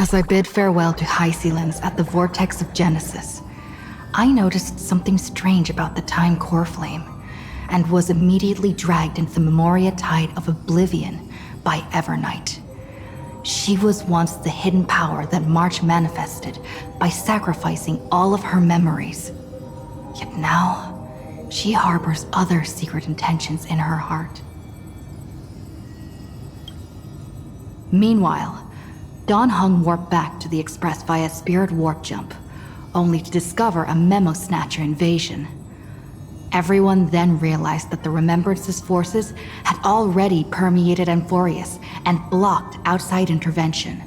As I bid farewell to High Sealands at the vortex of Genesis, I noticed something strange about the time core flame, and was immediately dragged into the Memoria Tide of Oblivion by Evernight. She was once the hidden power that March manifested by sacrificing all of her memories. Yet now, she harbors other secret intentions in her heart. Meanwhile, Dawn Hung warped back to the Express via Spirit Warp Jump, only to discover a Memo Snatcher invasion. Everyone then realized that the Remembrance's forces had already permeated Amphorius and blocked outside intervention.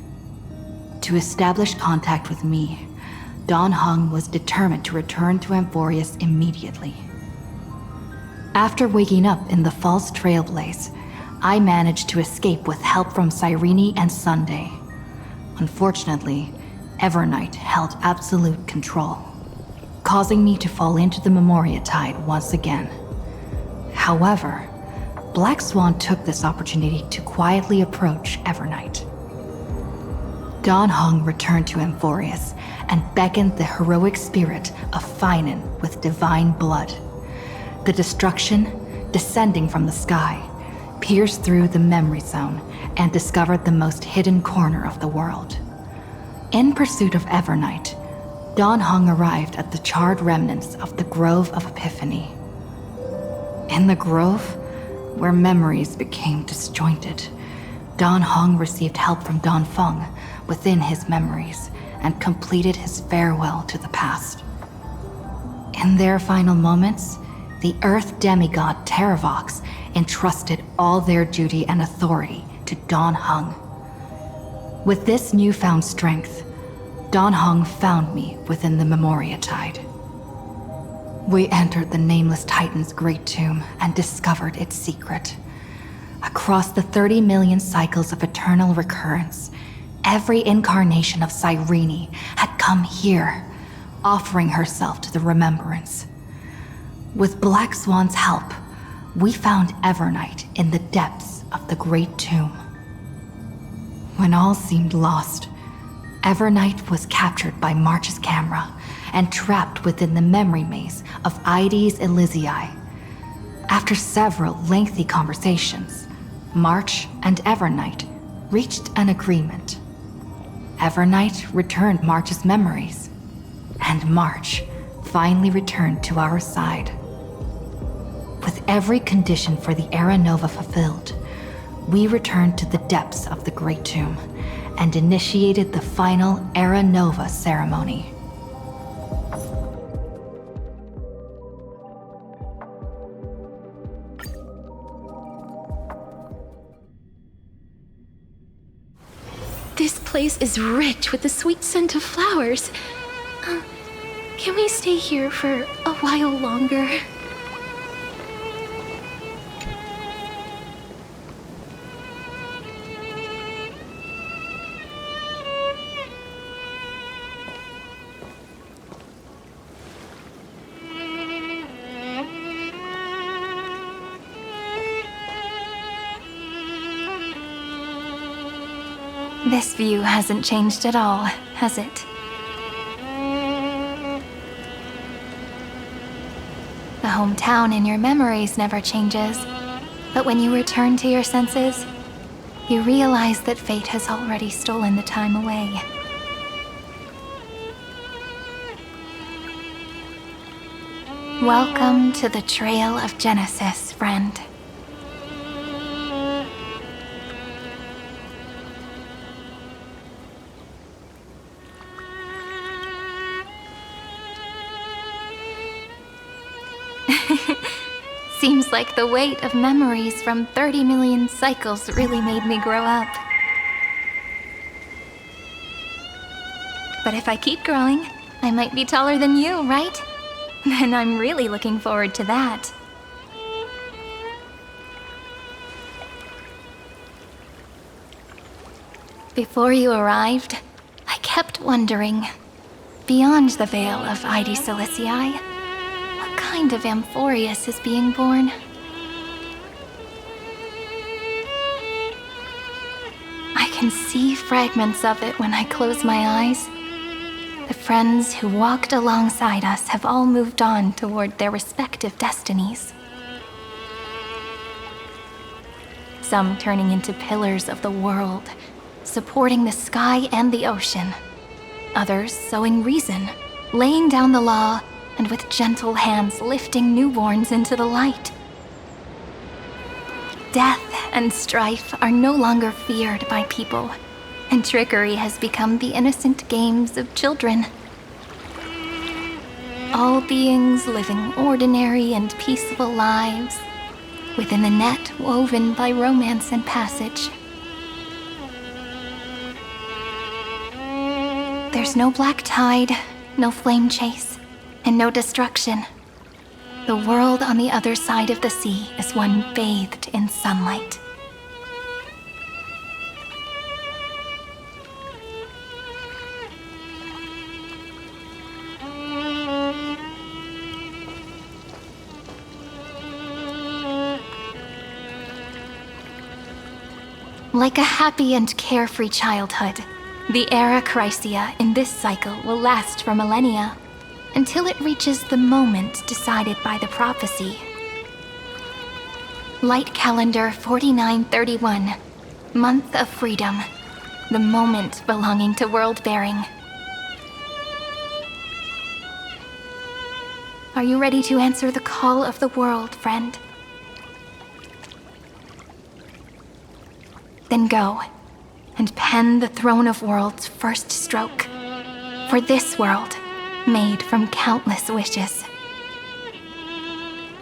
To establish contact with me, Dawn Hung was determined to return to Amphorius immediately. After waking up in the false Trailblaze, I managed to escape with help from Cyrene and Sunday. Unfortunately, Evernight held absolute control, causing me to fall into the Memoria Tide once again. However, Black Swan took this opportunity to quietly approach Evernight. Dawn Hung returned to Amphorius and beckoned the heroic spirit of Finan with divine blood. The destruction, descending from the sky, pierced through the memory zone and discovered the most hidden corner of the world. In pursuit of Evernight, Dawn Hung arrived at the charred remnants of the Grove of Epiphany. In the grove, where memories became disjointed, Dawn Hung received help from Dawn Feng within his memories and completed his farewell to the past. In their final moments, the Earth demigod Terravox entrusted all their duty and authority to Dawn Hung. With this newfound strength, Dawn Hung found me within the Memoria Tide. We entered the Nameless Titan's great tomb and discovered its secret. Across the 30 million cycles of eternal recurrence, every incarnation of Cyrene had come here, offering herself to the Remembrance. With Black Swan's help, we found Evernight in the depths of the Great Tomb. When all seemed lost, Evernight was captured by March's camera and trapped within the memory maze of Ides Elysiae. After several lengthy conversations, March and Evernight reached an agreement. Evernight returned March's memories, and March finally returned to our side. With every condition for the Era Nova fulfilled, we returned to the depths of the Great Tomb and initiated the final Era Nova ceremony. This place is rich with the sweet scent of flowers. Can we stay here for a while longer? This view hasn't changed at all, has it? The hometown in your memories never changes, but when you return to your senses, you realize that fate has already stolen the time away. Welcome to the Trail of Genesis, friend. Seems like the weight of memories from 30 million cycles really made me grow up. But if I keep growing, I might be taller than you, right? Then I'm really looking forward to that. Before you arrived, I kept wondering, beyond the veil of Ides Elysiae, what kind of Amphorius is being born? I can see fragments of it when I close my eyes. The friends who walked alongside us have all moved on toward their respective destinies. Some turning into pillars of the world, supporting the sky and the ocean. Others sowing reason, laying down the law, and with gentle hands lifting newborns into the light. Death and strife are no longer feared by people, and trickery has become the innocent games of children. All beings living ordinary and peaceful lives, within the net woven by romance and passage. There's no black tide, no flame chase, and no destruction. The world on the other side of the sea is one bathed in sunlight. Like a happy and carefree childhood, the era Chrysia in this cycle will last for millennia, until it reaches the moment decided by the prophecy. Light calendar 4931, month of freedom, the moment belonging to world-bearing. Are you ready to answer the call of the world, friend? Then go, and pen the Throne of Worlds' first stroke. For this world, made from countless wishes.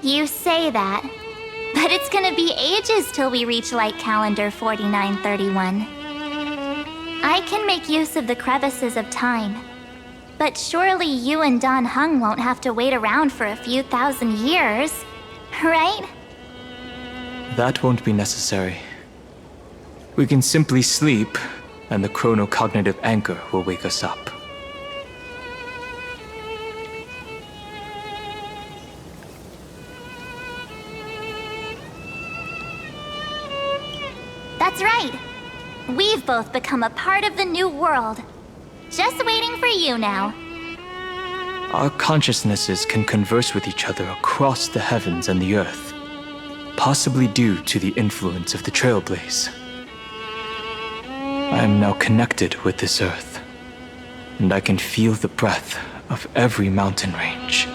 You say that, but it's gonna be ages till we reach Light Calendar 4931. I can make use of the crevices of time, but surely you and Dan Heng won't have to wait around for a few thousand years, right? That won't be necessary. We can simply sleep, and the chronocognitive anchor will wake us up. That's right. We've both become a part of the new world. Just waiting for you now. Our consciousnesses can converse with each other across the heavens and the earth, possibly due to the influence of the Trailblaze. I am now connected with this earth, and I can feel the breath of every mountain range.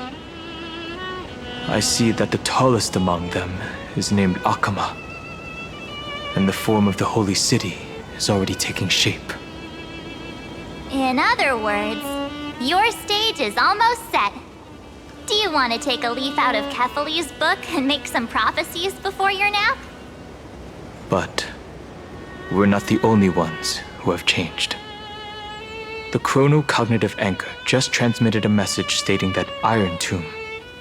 I see that the tallest among them is named Akama, and the form of the holy city is already taking shape. In other words, your stage is almost set. Do you want to take a leaf out of Kefali's book and make some prophecies before your nap? But we're not the only ones who have changed. The chronocognitive anchor just transmitted a message stating that Iron Tomb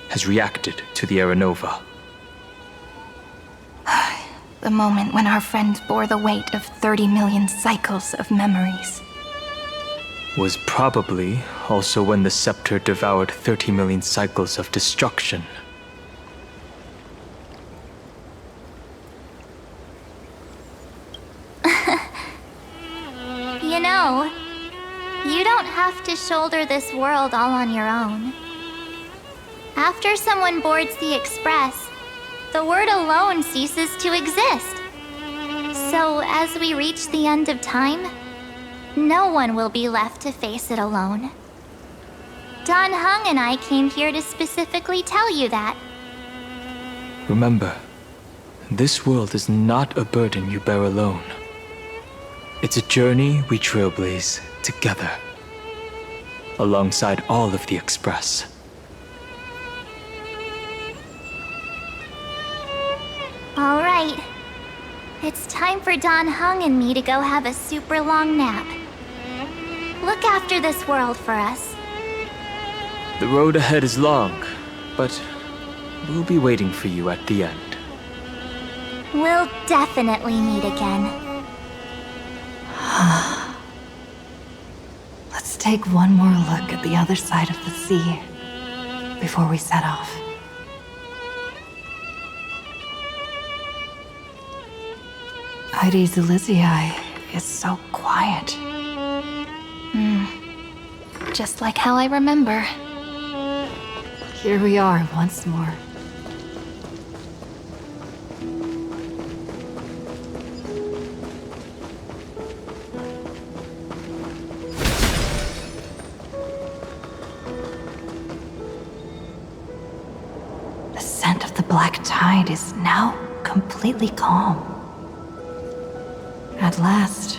has reacted to the Aeronova. The moment when our friend bore the weight of 30 million cycles of memories. Was probably also when the scepter devoured 30 million cycles of destruction. You know, you don't have to shoulder this world all on your own. After someone boards the Express, the word alone ceases to exist. So as we reach the end of time, no one will be left to face it alone. Dan Heng and I came here to specifically tell you that. Remember, this world is not a burden you bear alone. It's a journey we trailblaze together, alongside all of the Express. All right. It's time for Dan Heng and me to go have a super long nap. Look after this world for us. The road ahead is long, but we'll be waiting for you at the end. We'll definitely meet again. Let's take one more look at the other side of the sea before we set off. Heidi Zelizii, is so quiet. Just like how I remember. Here we are once more. The scent of the black tide is now completely calm. At last,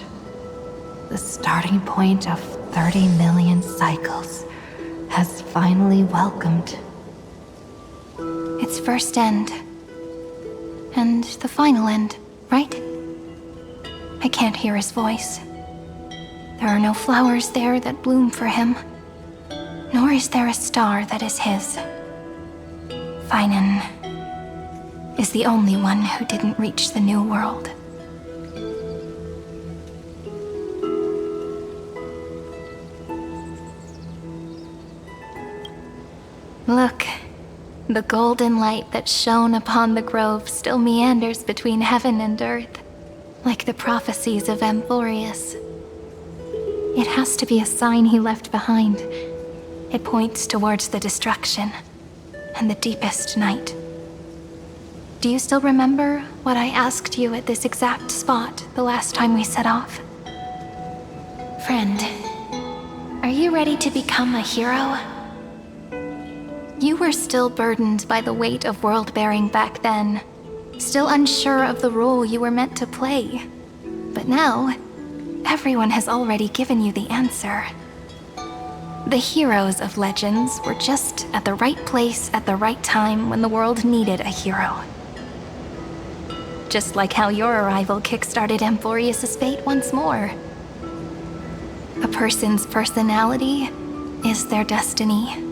the starting point of 30 million cycles has finally welcomed. Its first end. And the final end, right? I can't hear his voice. There are no flowers there that bloom for him. Nor is there a star that is his. Finan is the only one who didn't reach the new world. Look, the golden light that shone upon the grove still meanders between heaven and earth, like the prophecies of Amphorius. It has to be a sign he left behind. It points towards the destruction and the deepest night. Do you still remember what I asked you at this exact spot the last time we set off? Friend, are you ready to become a hero? You were still burdened by the weight of world-bearing back then, still unsure of the role you were meant to play. But now, everyone has already given you the answer. The heroes of legends were just at the right place at the right time when the world needed a hero. Just like how your arrival kickstarted Amphorius' fate once more. A person's personality is their destiny.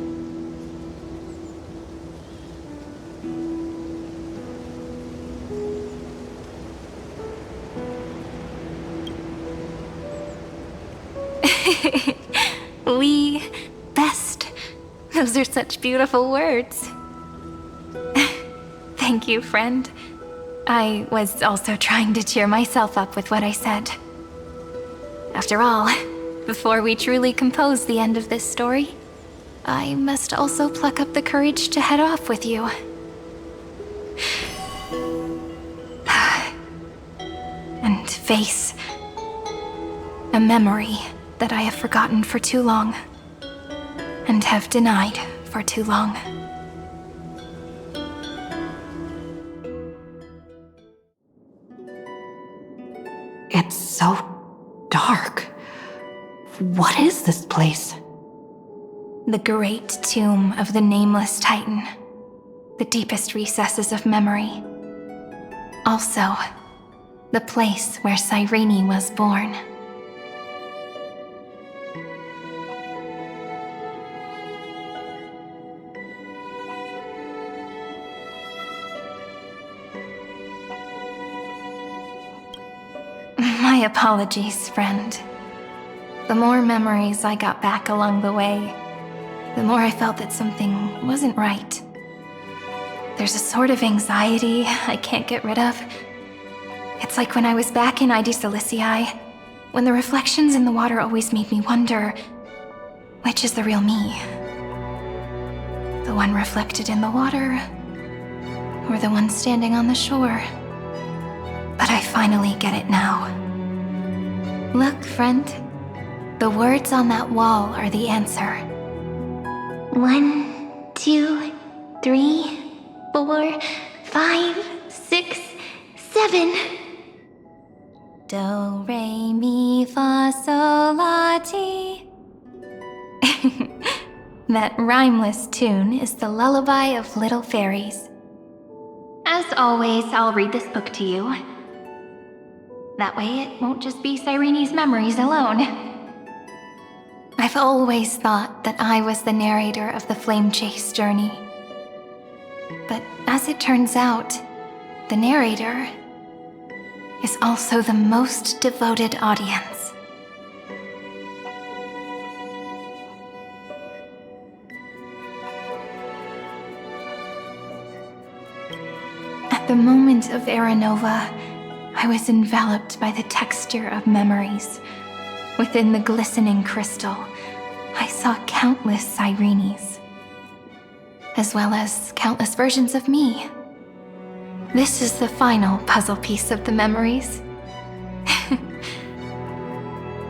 We best. Those are such beautiful words. Thank you, friend. I was also trying to cheer myself up with what I said. After all, before we truly compose the end of this story, I must also pluck up the courage to head off with you. And face a memory that I have forgotten for too long, and have denied for too long. It's so dark. What is this place? The great tomb of the nameless Titan. The deepest recesses of memory. Also, the place where Cyrene was born. My apologies, friend. The more memories I got back along the way, the more I felt that something wasn't right. There's a sort of anxiety I can't get rid of. It's like when I was back in ID Silicii, when the reflections in the water always made me wonder, which is the real me? The one reflected in the water, or the one standing on the shore? But I finally get it now. Look, friend. The words on that wall are the answer. 1, 2, 3, 4, 5, 6, 7. Do, re, mi, fa, sol, la, ti. That rhymeless tune is the lullaby of little fairies. As always, I'll read this book to you. That way it won't just be Cyrene's memories alone. I've always thought that I was the narrator of the Flame Chase journey. But as it turns out, the narrator is also the most devoted audience. At the moment of Era Nova, I was enveloped by the texture of memories. Within the glistening crystal, I saw countless Sirenes, as well as countless versions of me. This is the final puzzle piece of the memories.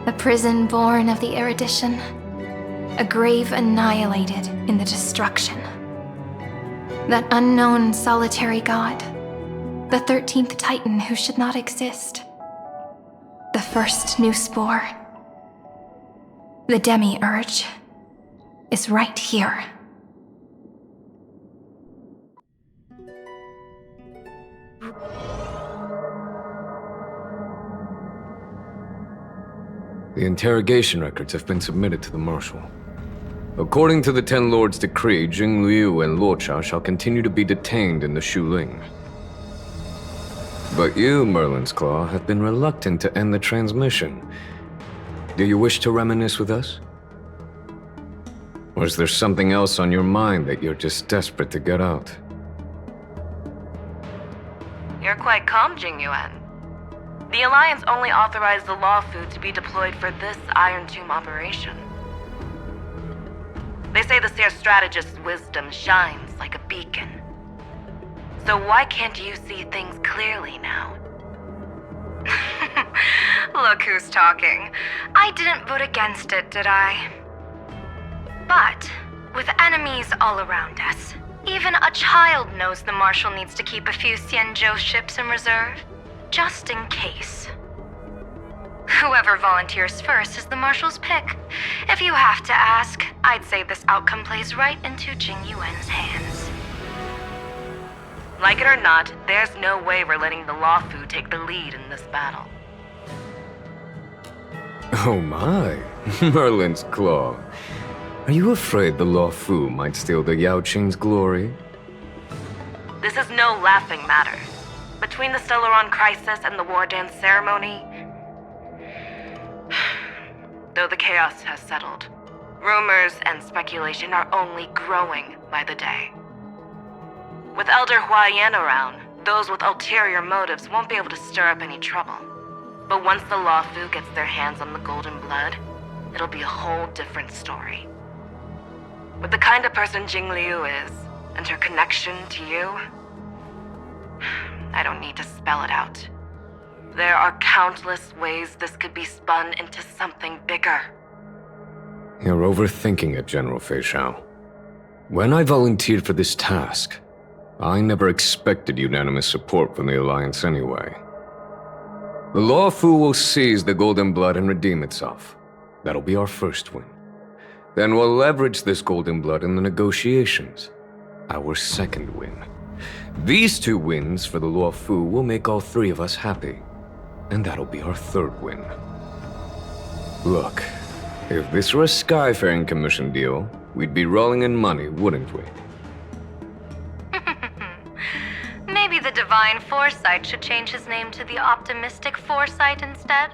A prison born of the erudition, a grave annihilated in the destruction. That unknown solitary god, the 13th Titan who should not exist. The first new spore, the demiurge, is right here. The interrogation records have been submitted to the Marshal. According to the Ten Lords' decree, Jing Liu and Luocha shall continue to be detained in the Shuling. But you, Merlin's Claw, have been reluctant to end the transmission. Do you wish to reminisce with us? Or is there something else on your mind that you're just desperate to get out? You're quite calm, Jing Yuan. The Alliance only authorized the Law Fu to be deployed for this Iron Tomb operation. They say the Seer Strategist's wisdom shines like a beacon. So why can't you see things clearly now? Look who's talking. I didn't vote against it, did I? But, with enemies all around us, even a child knows the Marshal needs to keep a few Xianzhou ships in reserve, just in case. Whoever volunteers first is the Marshal's pick. If you have to ask, I'd say this outcome plays right into Jing Yuan's hands. Like it or not, there's no way we're letting the Law Fu take the lead in this battle. Oh my, Merlin's Claw. Are you afraid the Law Fu might steal the Yao Qing's glory? This is no laughing matter. Between the Stellaron crisis and the War Dance ceremony, though the chaos has settled, rumors and speculation are only growing by the day. With Elder Huaiyan around, those with ulterior motives won't be able to stir up any trouble. But once the Law Fu gets their hands on the golden blood, it'll be a whole different story. With the kind of person Jing Liu is, and her connection to you, I don't need to spell it out. There are countless ways this could be spun into something bigger. You're overthinking it, General Fei Shao. When I volunteered for this task, I never expected unanimous support from the Alliance anyway. The Law Fu will seize the Golden Blood and redeem itself. That'll be our first win. Then we'll leverage this Golden Blood in the negotiations. Our second win. These two wins for the Law Fu will make all three of us happy. And that'll be our third win. Look, if this were a Skyfaring Commission deal, we'd be rolling in money, wouldn't we? Maybe the Divine Foresight should change his name to the Optimistic Foresight instead?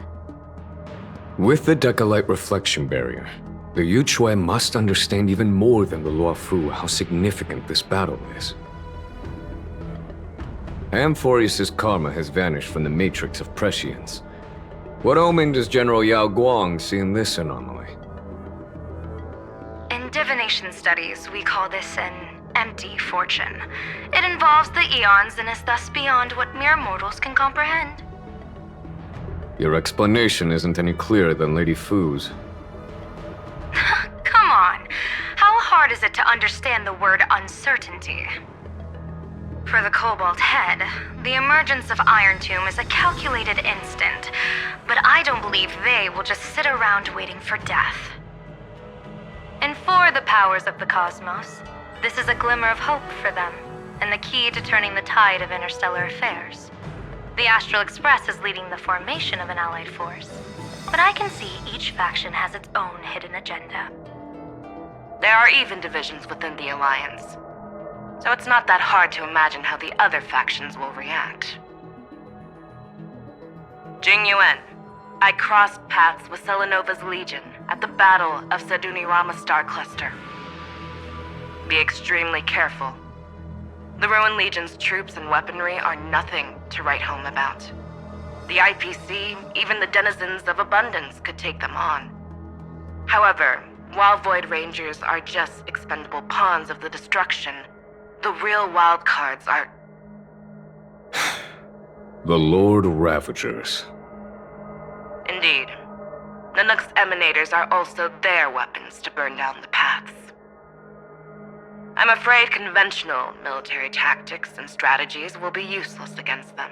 With the Decalite Reflection Barrier, the Yuchue must understand even more than the Law Fu how significant this battle is. Amphorius' karma has vanished from the matrix of prescience. What omen does General Yao Guang see in this anomaly? In divination studies, we call this an empty fortune. It involves the eons and is thus beyond what mere mortals can comprehend. Your explanation isn't any clearer than Lady Fu's. Come on. How hard is it to understand the word uncertainty? For the Cobalt Head, the emergence of Iron Tomb is a calculated instant, but I don't believe they will just sit around waiting for death. And for the powers of the cosmos, this is a glimmer of hope for them, and the key to turning the tide of interstellar affairs. The Astral Express is leading the formation of an allied force, but I can see each faction has its own hidden agenda. There are even divisions within the Alliance, so it's not that hard to imagine how the other factions will react. Jing Yuan, I crossed paths with Selenova's Legion at the Battle of Sedunirama Star Cluster. Be extremely careful. The Ruined Legion's troops and weaponry are nothing to write home about. The IPC, even the denizens of abundance could take them on. However, while Void Rangers are just expendable pawns of the destruction, the real wildcards are... The Lord Ravagers. Indeed. Nanook's emanators are also their weapons to burn down the paths. I'm afraid conventional military tactics and strategies will be useless against them.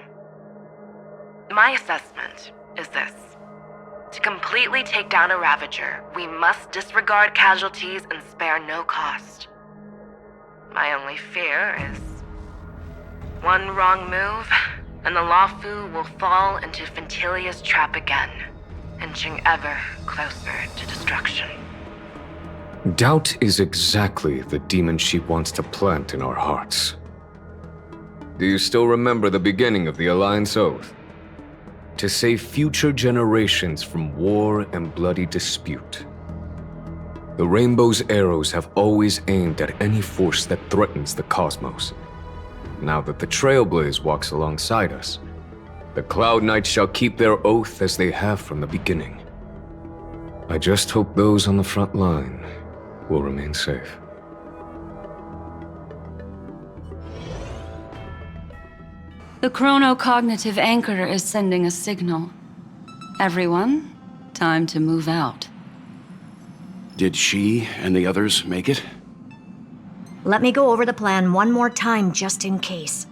My assessment is this. To completely take down a Ravager, we must disregard casualties and spare no cost. My only fear is... one wrong move, and the Lawfu will fall into Fintilia's trap again, inching ever closer to destruction. Doubt is exactly the demon she wants to plant in our hearts. Do you still remember the beginning of the Alliance Oath? To save future generations from war and bloody dispute. The Rainbow's arrows have always aimed at any force that threatens the cosmos. Now that the Trailblaze walks alongside us, the Cloud Knights shall keep their oath as they have from the beginning. I just hope those on the front line will remain safe. The chronocognitive anchor is sending a signal. Everyone, time to move out. Did she and the others make it? Let me go over the plan one more time just in case.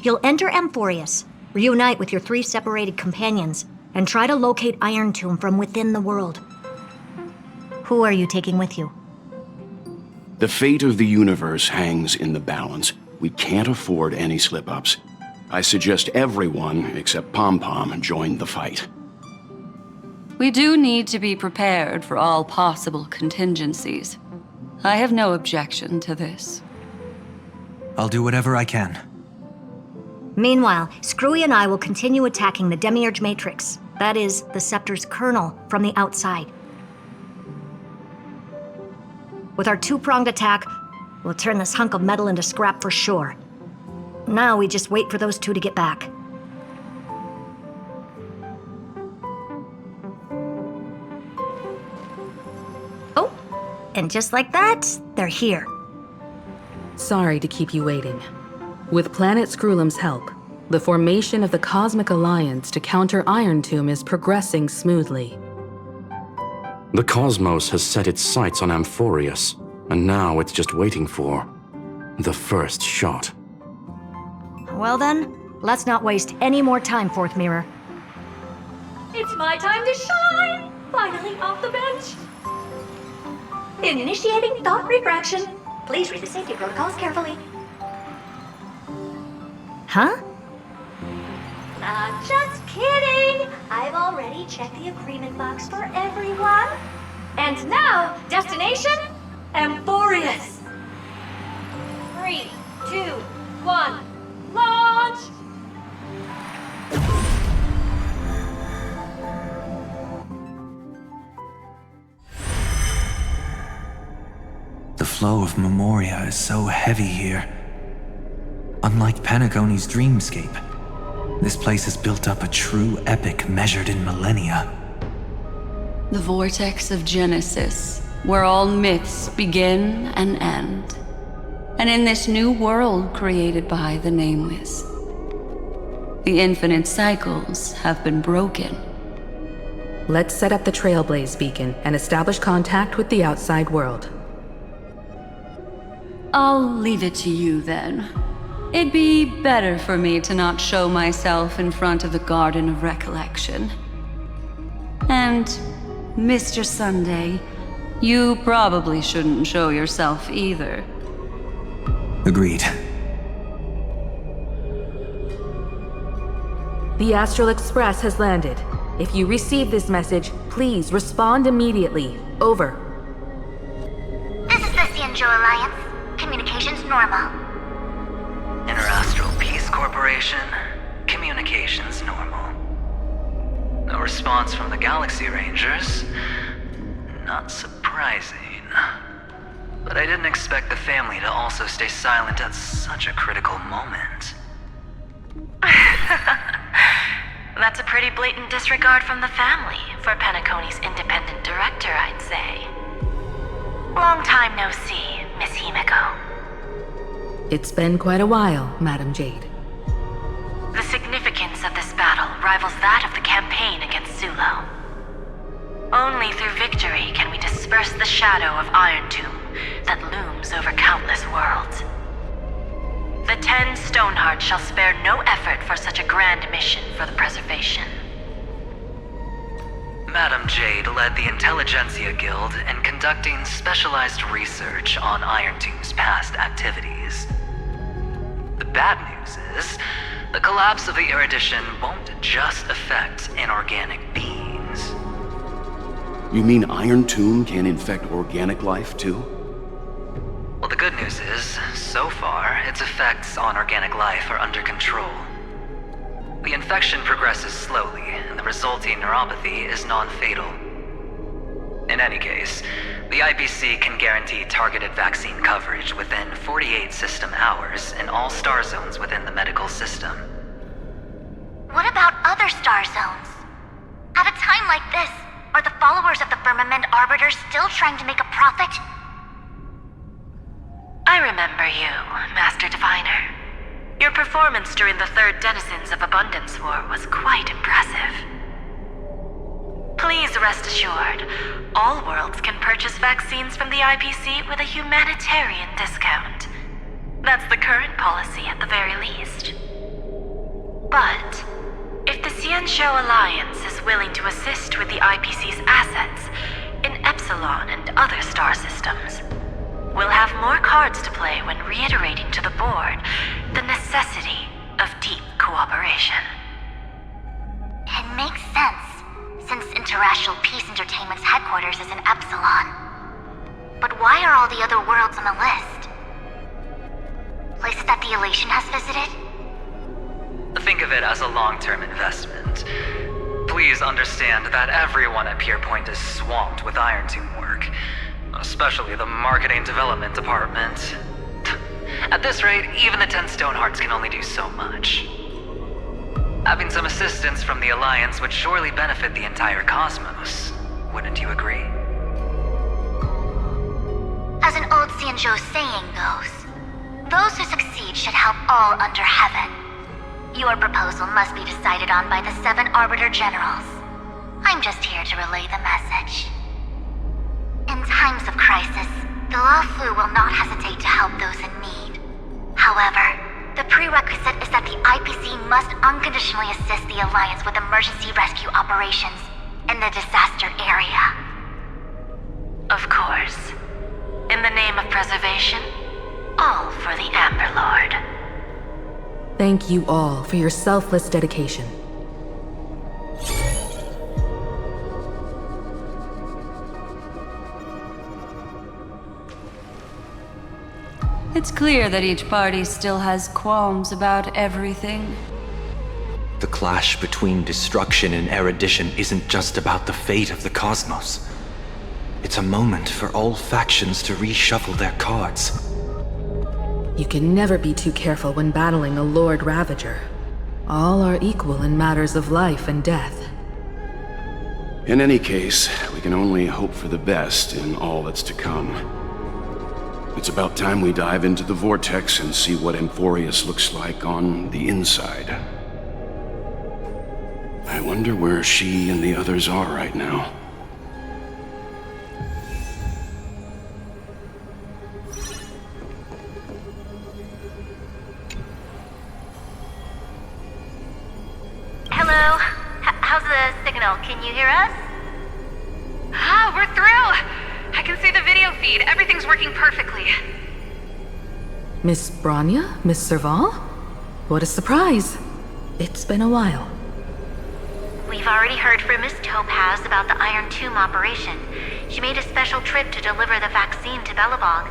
You'll enter Amphorius, reunite with your 3 separated companions, and try to locate Iron Tomb from within the world. Who are you taking with you? The fate of the universe hangs in the balance. We can't afford any slip-ups. I suggest everyone, except Pom-Pom, join the fight. We do need to be prepared for all possible contingencies. I have no objection to this. I'll do whatever I can. Meanwhile, Screwy and I will continue attacking the Demiurge Matrix. That is, the Scepter's kernel, from the outside. With our 2-pronged attack, we'll turn this hunk of metal into scrap for sure. Now we just wait for those 2 to get back. Oh, and just like that, they're here. Sorry to keep you waiting. With Planet Screwlum's help, the formation of the Cosmic Alliance to counter Iron Tomb is progressing smoothly. The cosmos has set its sights on Amphorius, and now it's just waiting for the first shot. Well then, let's not waste any more time, Fourth Mirror. It's my time to shine! Finally off the bench! Initiating thought refraction. Please read the safety protocols carefully. Huh? Just kidding! I've already checked the agreement box for everyone. And now, destination? Amphorius! 3, 2, 1, launch! The flow of Memoria is so heavy here. Unlike Panagoni's dreamscape, this place has built up a true epic measured in millennia. The vortex of Genesis, where all myths begin and end. And in this new world created by the Nameless, the infinite cycles have been broken. Let's set up the Trailblaze beacon and establish contact with the outside world. I'll leave it to you then. It'd be better for me to not show myself in front of the Garden of Recollection. And, Mr. Sunday, you probably shouldn't show yourself either. Agreed. The Astral Express has landed. If you receive this message, please respond immediately. Over. This is the Cianjo Alliance. Communications normal. Interastral Peace Corporation. Communications normal. No response from the Galaxy Rangers. Not surprising. But I didn't expect the family to also stay silent at such a critical moment. That's a pretty blatant disregard from the family for Penacony's independent director, I'd say. Long time no see, Miss Himiko. It's been quite a while, Madam Jade. The significance of this battle rivals that of the campaign against Zulo. Only through victory can we disperse the shadow of Iron Tomb that looms over countless worlds. The 10 Stonehearts shall spare no effort for such a grand mission for the preservation. Madam Jade led the Intelligentsia Guild in conducting specialized research on Iron Tomb's past activities. The bad news is, the collapse of the erudition won't just affect inorganic beings. You mean Iron Tomb can infect organic life too? Well, the good news is, so far, its effects on organic life are under control. The infection progresses slowly, and the resulting neuropathy is non-fatal. In any case, the IPC can guarantee targeted vaccine coverage within 48 system hours in all star zones within the medical system. What about other star zones? At a time like this, are the followers of the Firmament Arbiters still trying to make a profit? I remember you, Master Diviner. Your performance during the Third Denizens of Abundance War was quite impressive. Please rest assured, all worlds can purchase vaccines from the IPC with a humanitarian discount. That's the current policy at the very least. But if the Xianzhou Alliance is willing to assist with the IPC's assets in Epsilon and other star systems, we'll have more cards to play when reiterating to the board the necessity of deep cooperation. It makes sense, since Interracial Peace Entertainment's headquarters is in Epsilon. But why are all the other worlds on the list? Places that the Elation has visited? Think of it as a long-term investment. Please understand that everyone at Pierpoint is swamped with Iron Tomb work, especially the marketing development department. At this rate, even the 10 Stonehearts can only do so much. Having some assistance from the Alliance would surely benefit the entire cosmos. Wouldn't you agree? As an old Xianzhou saying goes, those who succeed should help all under heaven. Your proposal must be decided on by the 7 Arbiter Generals. I'm just here to relay the message. In times of crisis, the Luofu will not hesitate to help those in need. However, the prerequisite is that the IPC must unconditionally assist the Alliance with emergency rescue operations in the disaster area. Of course. In the name of preservation, all for the Amber Lord. Thank you all for your selfless dedication. It's clear that each party still has qualms about everything. The clash between destruction and erudition isn't just about the fate of the cosmos. It's a moment for all factions to reshuffle their cards. You can never be too careful when battling a Lord Ravager. All are equal in matters of life and death. In any case, we can only hope for the best in all that's to come. It's about time we dive into the vortex and see what Amphorius looks like on the inside. I wonder where she and the others are right now. Hello? How's the signal? Can you hear us? Ah, we're through! I can see the video feed. Everything's working perfectly. Miss Branya? Miss Serval? What a surprise. It's been a while. We've already heard from Miss Topaz about the Iron Tomb operation. She made a special trip to deliver the vaccine to Belobog.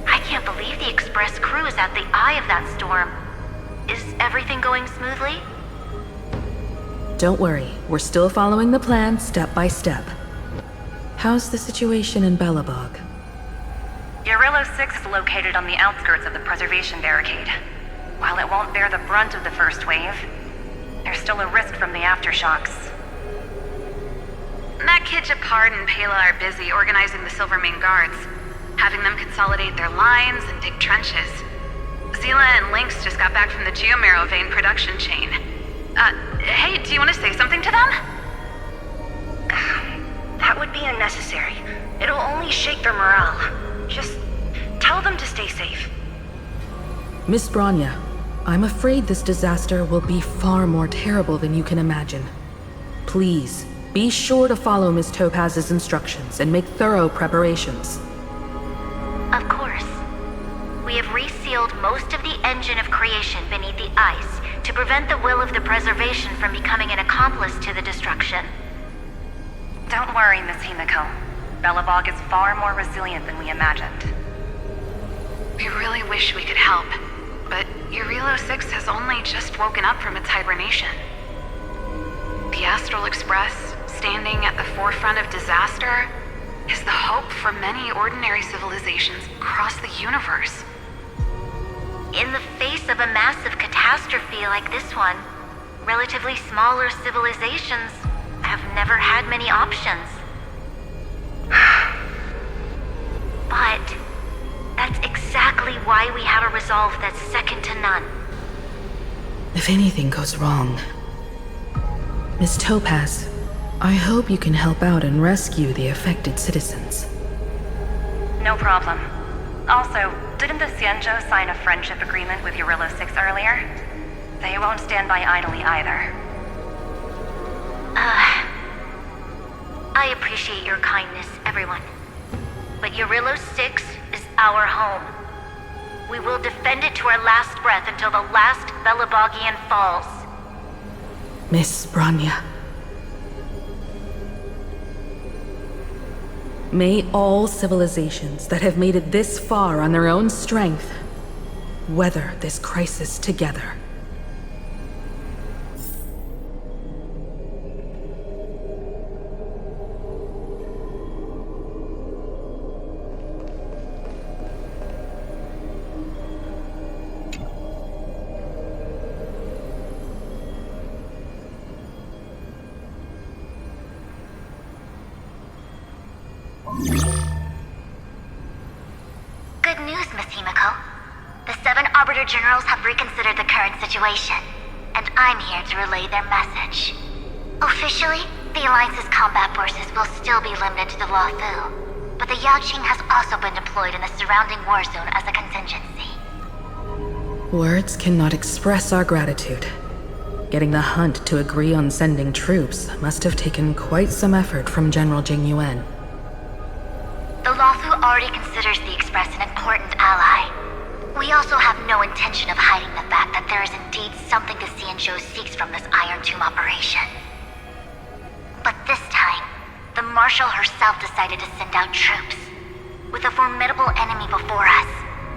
I can't believe the Express crew is at the eye of that storm. Is everything going smoothly? Don't worry, we're still following the plan step by step. How's the situation in Belobog? Urillo 6 is located on the outskirts of the preservation barricade. while it won't bear the brunt of the first wave, there's still a risk from the aftershocks. That kid Japard and Pela are busy organizing the Silvermane Guards, having them consolidate their lines and dig trenches. Zila and Lynx just got back from the Geomarrow vein production chain. Hey, do you want to say something to them? That would be unnecessary. It'll only shake their morale. Just tell them to stay safe. Miss Bronya, I'm afraid this disaster will be far more terrible than you can imagine. Please, be sure to follow Miss Topaz's instructions and make thorough preparations. Of course. We have resealed most of the engine of creation beneath the ice to prevent the will of the preservation from becoming an accomplice to the destruction. Don't worry, Miss Himiko. Belobog is far more resilient than we imagined. We really wish we could help, but Eurilo 6 has only just woken up from its hibernation. The Astral Express, standing at the forefront of disaster, is the hope for many ordinary civilizations across the universe. In the face of a massive catastrophe like this one, relatively smaller civilizations have never had many options. But that's exactly why we have a resolve that's second to none. If anything goes wrong, Miss Topaz, I hope you can help out and rescue the affected citizens. No problem. Also, didn't the Xianzhou sign a friendship agreement with Eurilo 6 earlier? They won't stand by idly either. I appreciate your kindness, everyone. But Eurilo 6 is our home. We will defend it to our last breath until the last Belabogian falls. Miss Bronya. May all civilizations that have made it this far on their own strength weather this crisis together. Good news, Miss Himiko. The 7 Arbiter Generals have reconsidered the current situation, and I'm here to relay their message. Officially, the Alliance's combat forces will still be limited to the Luofu, but the Yaoqing has also been deployed in the surrounding war zone as a contingency. Words cannot express our gratitude. Getting the Hunt to agree on sending troops must have taken quite some effort from General Jing Yuan. The Luofu already considers the Express an important ally. We also have no intention of hiding the fact that there is indeed something the Xianzhou seeks from this Iron Tomb operation. But this time, the Marshal herself decided to send out troops. With a formidable enemy before us,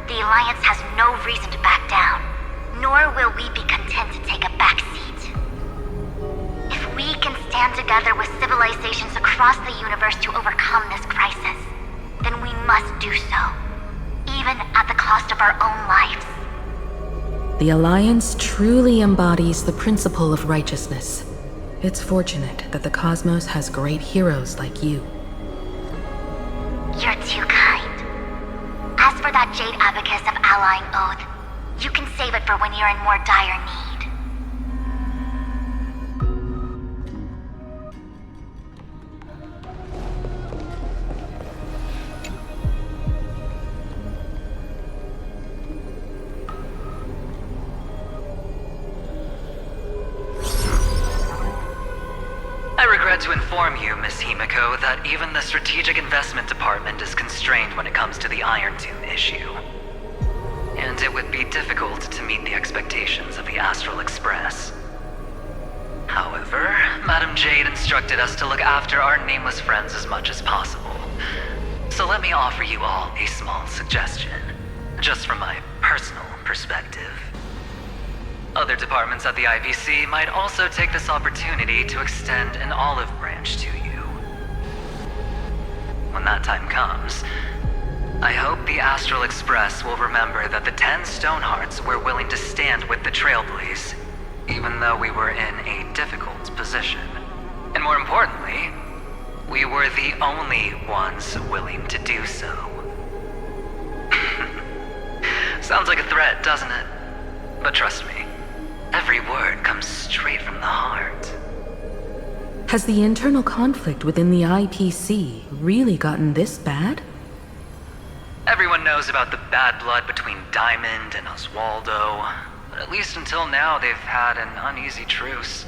the Alliance has no reason to back down, nor will we be content to take a backseat. If we can stand together with civilizations across the universe to overcome this crisis, then we must do so, even at the cost of our own lives. The Alliance truly embodies the principle of righteousness. It's fortunate that the cosmos has great heroes like you. You're too kind. As for that Jade Abacus of Allying Oath, you can save it for when you're in more dire need. I regret to inform you, Miss Himiko, that even the Strategic Investment Department is constrained when it comes to the Iron Tomb issue. And it would be difficult to meet the expectations of the Astral Express. However, Madam Jade instructed us to look after our nameless friends as much as possible. So let me offer you all a small suggestion, just from my personal perspective. Other departments at the IVC might also take this opportunity to extend an olive branch to you. When that time comes, I hope the Astral Express will remember that the 10 Stonehearts were willing to stand with the Trailblaze, even though we were in a difficult position. And more importantly, we were the only ones willing to do so. Sounds like a threat, doesn't it? But trust me, every word comes straight from the heart. Has the internal conflict within the IPC really gotten this bad? Everyone knows about the bad blood between Diamond and Oswaldo, but at least until now they've had an uneasy truce.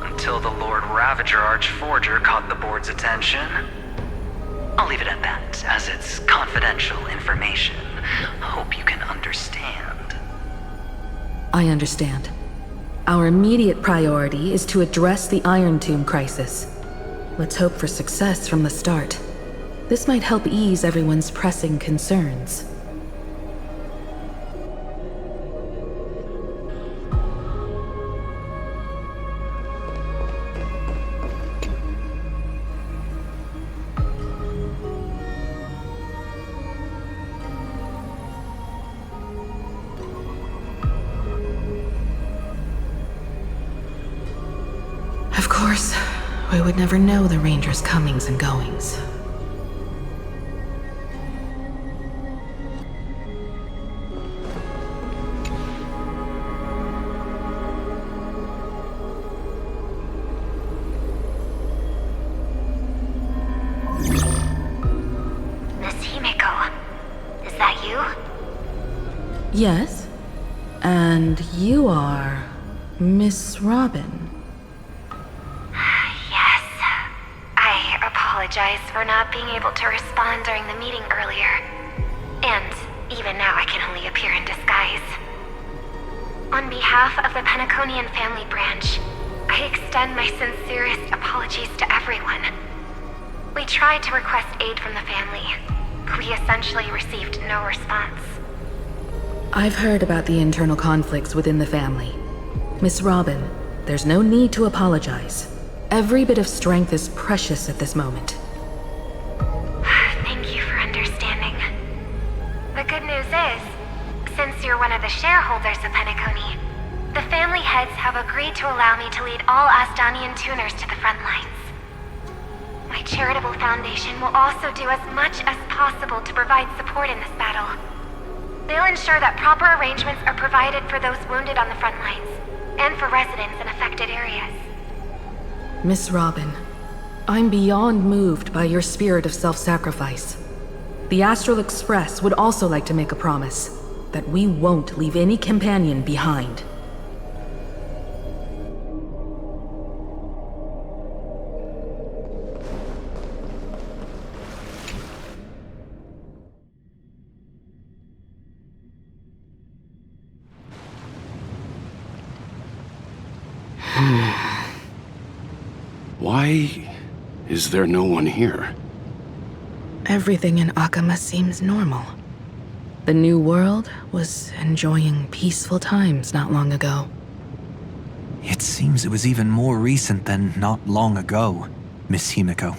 Until the Lord Ravager Archforger caught the board's attention. I'll leave it at that, as it's confidential information. Hope you can understand. I understand. Our immediate priority is to address the Iron Tomb crisis. Let's hope for success from the start. This might help ease everyone's pressing concerns. Of course, we would never know the Ranger's comings and goings. Yes, and you are Miss Robin. Yes. I apologize for not being able to respond during the meeting earlier. And even now I can only appear in disguise. On behalf of the Penaconian family branch, I extend my sincerest apologies to everyone. We tried to request aid from the family. We essentially received no response. I've heard about the internal conflicts within the family. Miss Robin, there's no need to apologize. Every bit of strength is precious at this moment. Thank you for understanding. The good news is, since you're one of the shareholders of Penacony, the family heads have agreed to allow me to lead all Asdanian tuners to the front lines. My charitable foundation will also do as much as possible to provide support in this battle. They'll ensure that proper arrangements are provided for those wounded on the front lines, and for residents in affected areas. Miss Robin, I'm beyond moved by your spirit of self-sacrifice. The Astral Express would also like to make a promise that we won't leave any companion behind. Why is there no one here? Everything in Akama seems normal. The New World was enjoying peaceful times not long ago. It seems it was even more recent than not long ago, Miss Himiko.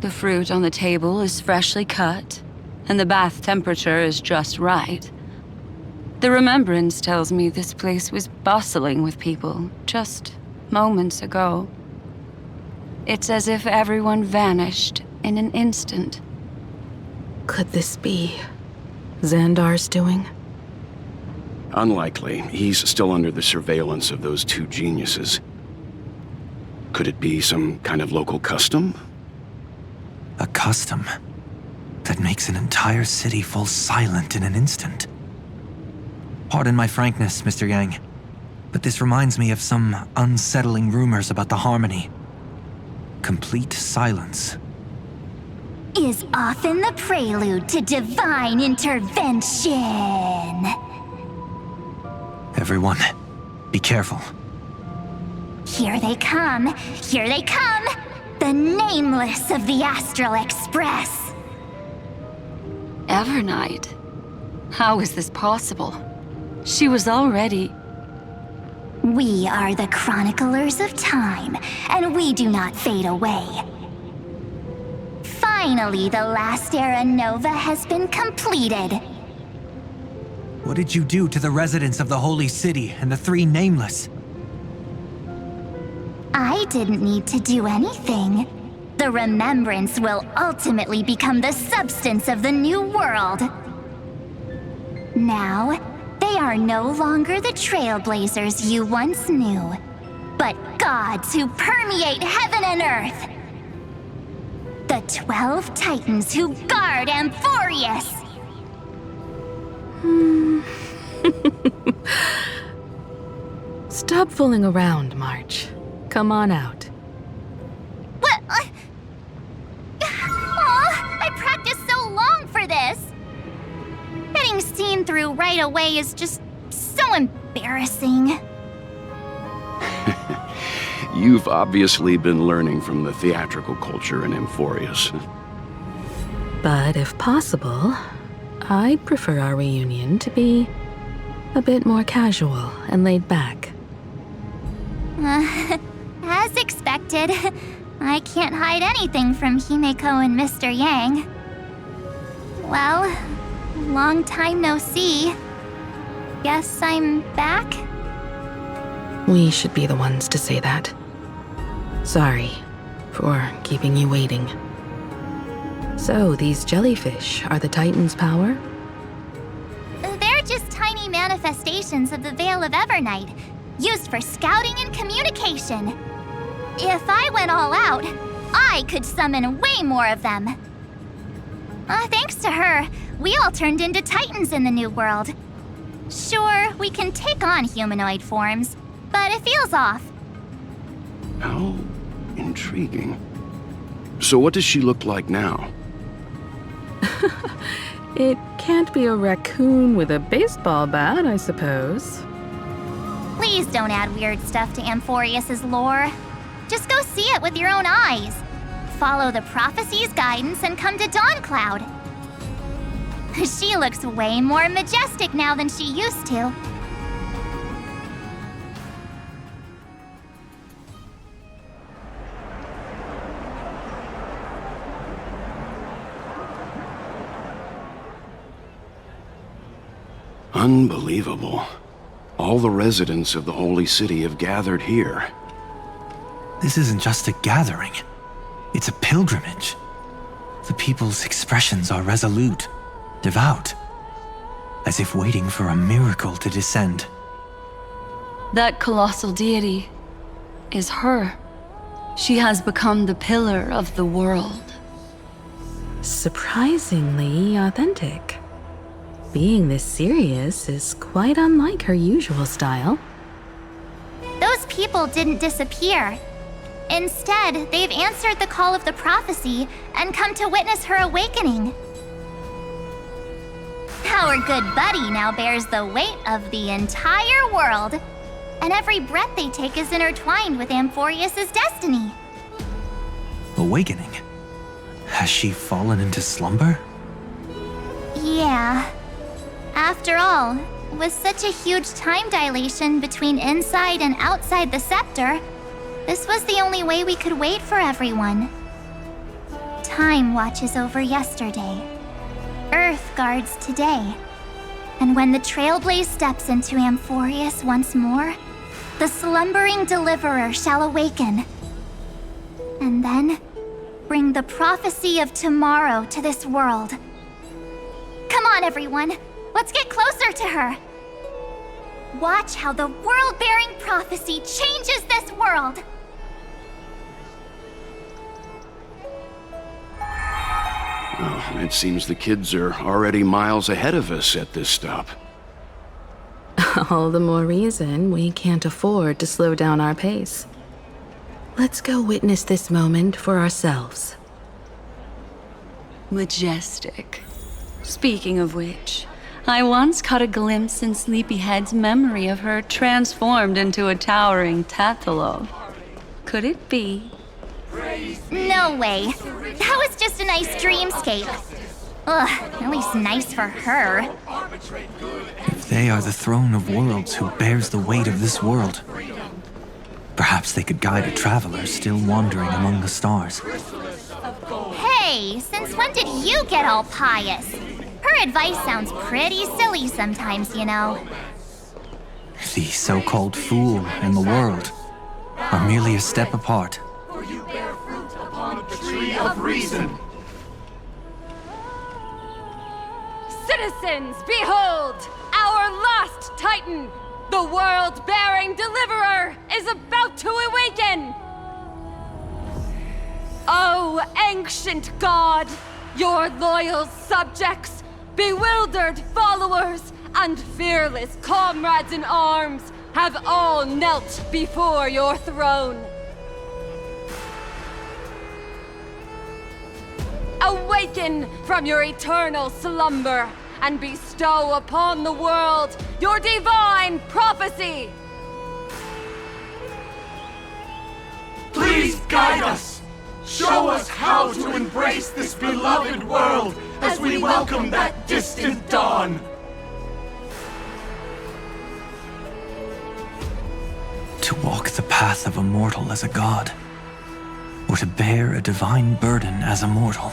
The fruit on the table is freshly cut, and the bath temperature is just right. The remembrance tells me this place was bustling with people just moments ago. It's as if everyone vanished in an instant. Could this be Xandar's doing? Unlikely. He's still under the surveillance of those two geniuses. Could it be some kind of local custom? A custom that makes an entire city fall silent in an instant. Pardon my frankness, Mr. Yang, but this reminds me of some unsettling rumors about the Harmony. Complete silence is often the prelude to divine intervention. Everyone, be careful. Here they come! Here they come! The Nameless of the Astral Express! Evernight? How is this possible? She was already... We are the chroniclers of time, and we do not fade away. Finally, the last era Nova has been completed. What did you do to the residents of the Holy City and the Three Nameless? I didn't need to do anything. The remembrance will ultimately become the substance of the new world. Now, they are no longer the Trailblazers you once knew, but gods who permeate heaven and earth. The 12 Titans who guard Amphorius. Stop fooling around, March. Come on out. What? I practiced so long for this. Getting seen through right away is just so embarrassing. You've obviously been learning from the theatrical culture in Amphorius. But if possible, I'd prefer our reunion to be a bit more casual and laid back. As expected, I can't hide anything from Himeko and Mr. Yang. Well, long time no see. Guess I'm back? We should be the ones to say that. Sorry for keeping you waiting. So, these jellyfish are the Titan's power? They're just tiny manifestations of the Veil of Evernight, used for scouting and communication. If I went all out, I could summon way more of them. Thanks to her, we all turned into Titans in the new world. Sure, we can take on humanoid forms, but it feels off. How intriguing. So what does she look like now? It can't be a raccoon with a baseball bat, I suppose. Please don't add weird stuff to Amphorius's lore. Just go see it with your own eyes. Follow the prophecy's guidance and come to Dawncloud. She looks way more majestic now than she used to. Unbelievable. All the residents of the Holy City have gathered here. This isn't just a gathering. It's a pilgrimage. The people's expressions are resolute, devout, as if waiting for a miracle to descend. That colossal deity is her. She has become the pillar of the world. Surprisingly authentic. Being this serious is quite unlike her usual style. Those people didn't disappear. Instead, they've answered the call of the prophecy and come to witness her awakening. Our good buddy now bears the weight of the entire world, and every breath they take is intertwined with Amphorius's destiny. Awakening? Has she fallen into slumber? Yeah. After all, with such a huge time dilation between inside and outside the scepter, this was the only way we could wait for everyone. Time watches over yesterday. Earth guards today. And when the Trailblaze steps into Amphorius once more, the slumbering deliverer shall awaken. And then, bring the prophecy of tomorrow to this world. Come on, everyone! Let's get closer to her! Watch how the world-bearing prophecy changes this world! Oh, it seems the kids are already miles ahead of us at this stop. All the more reason we can't afford to slow down our pace. Let's go witness this moment for ourselves. Majestic. Speaking of which, I once caught a glimpse in Sleepyhead's memory of her transformed into a towering Tathalov. Could it be? No way. That was just a nice dreamscape. Ugh, at least nice for her. If they are the throne of worlds who bears the weight of this world, perhaps they could guide a traveler still wandering among the stars. Hey, since when did you get all pious? Her advice sounds pretty silly sometimes, you know. The so-called fool and the world are merely a step apart. For you bear fruit upon the tree of reason. Citizens, behold! Our last Titan, the world-bearing deliverer, is about to awaken! Oh, ancient god! Your loyal subjects, bewildered followers, and fearless comrades in arms have all knelt before your throne. Awaken from your eternal slumber and bestow upon the world your divine prophecy! Please guide us! Show us how to embrace this beloved world as we welcome that distant dawn! To walk the path of a mortal as a god, or to bear a divine burden as a mortal.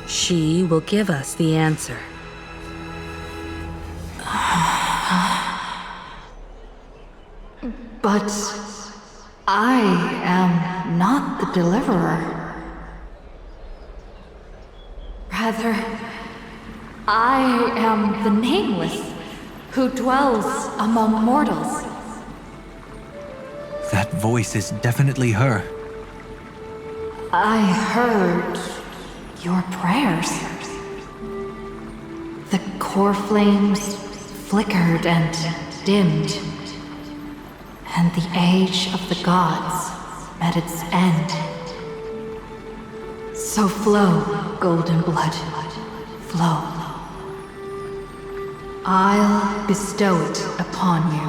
She will give us the answer. But I am not the deliverer. Rather, I am the nameless who dwells among mortals. That voice is definitely her. I heard your prayers. The core flames flickered and dimmed, and the age of the gods met its end. So flow, golden blood, flow. I'll bestow it upon you,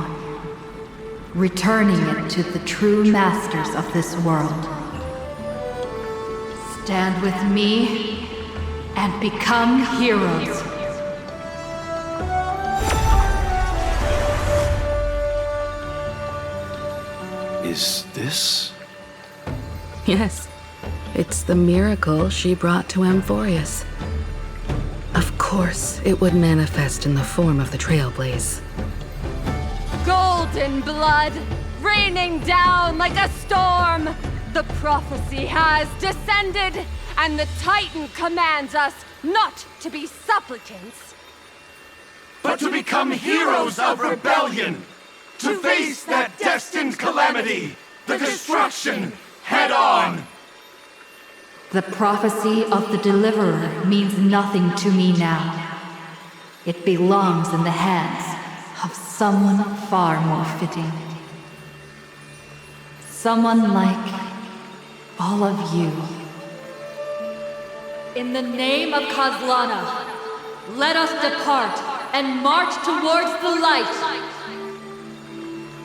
returning it to the true masters of this world. Stand with me and become heroes. Is this? Yes, it's the miracle she brought to Amphorius. Of course, it would manifest in the form of the Trailblaze. Golden blood, raining down like a storm! The prophecy has descended, and the Titan commands us not to be supplicants, but to become heroes of rebellion! To face that destined calamity, the destruction, head on! The prophecy of the Deliverer means nothing to me now. It belongs in the hands of someone far more fitting. Someone like all of you. In the name of Kozlana, let us depart and march towards the light.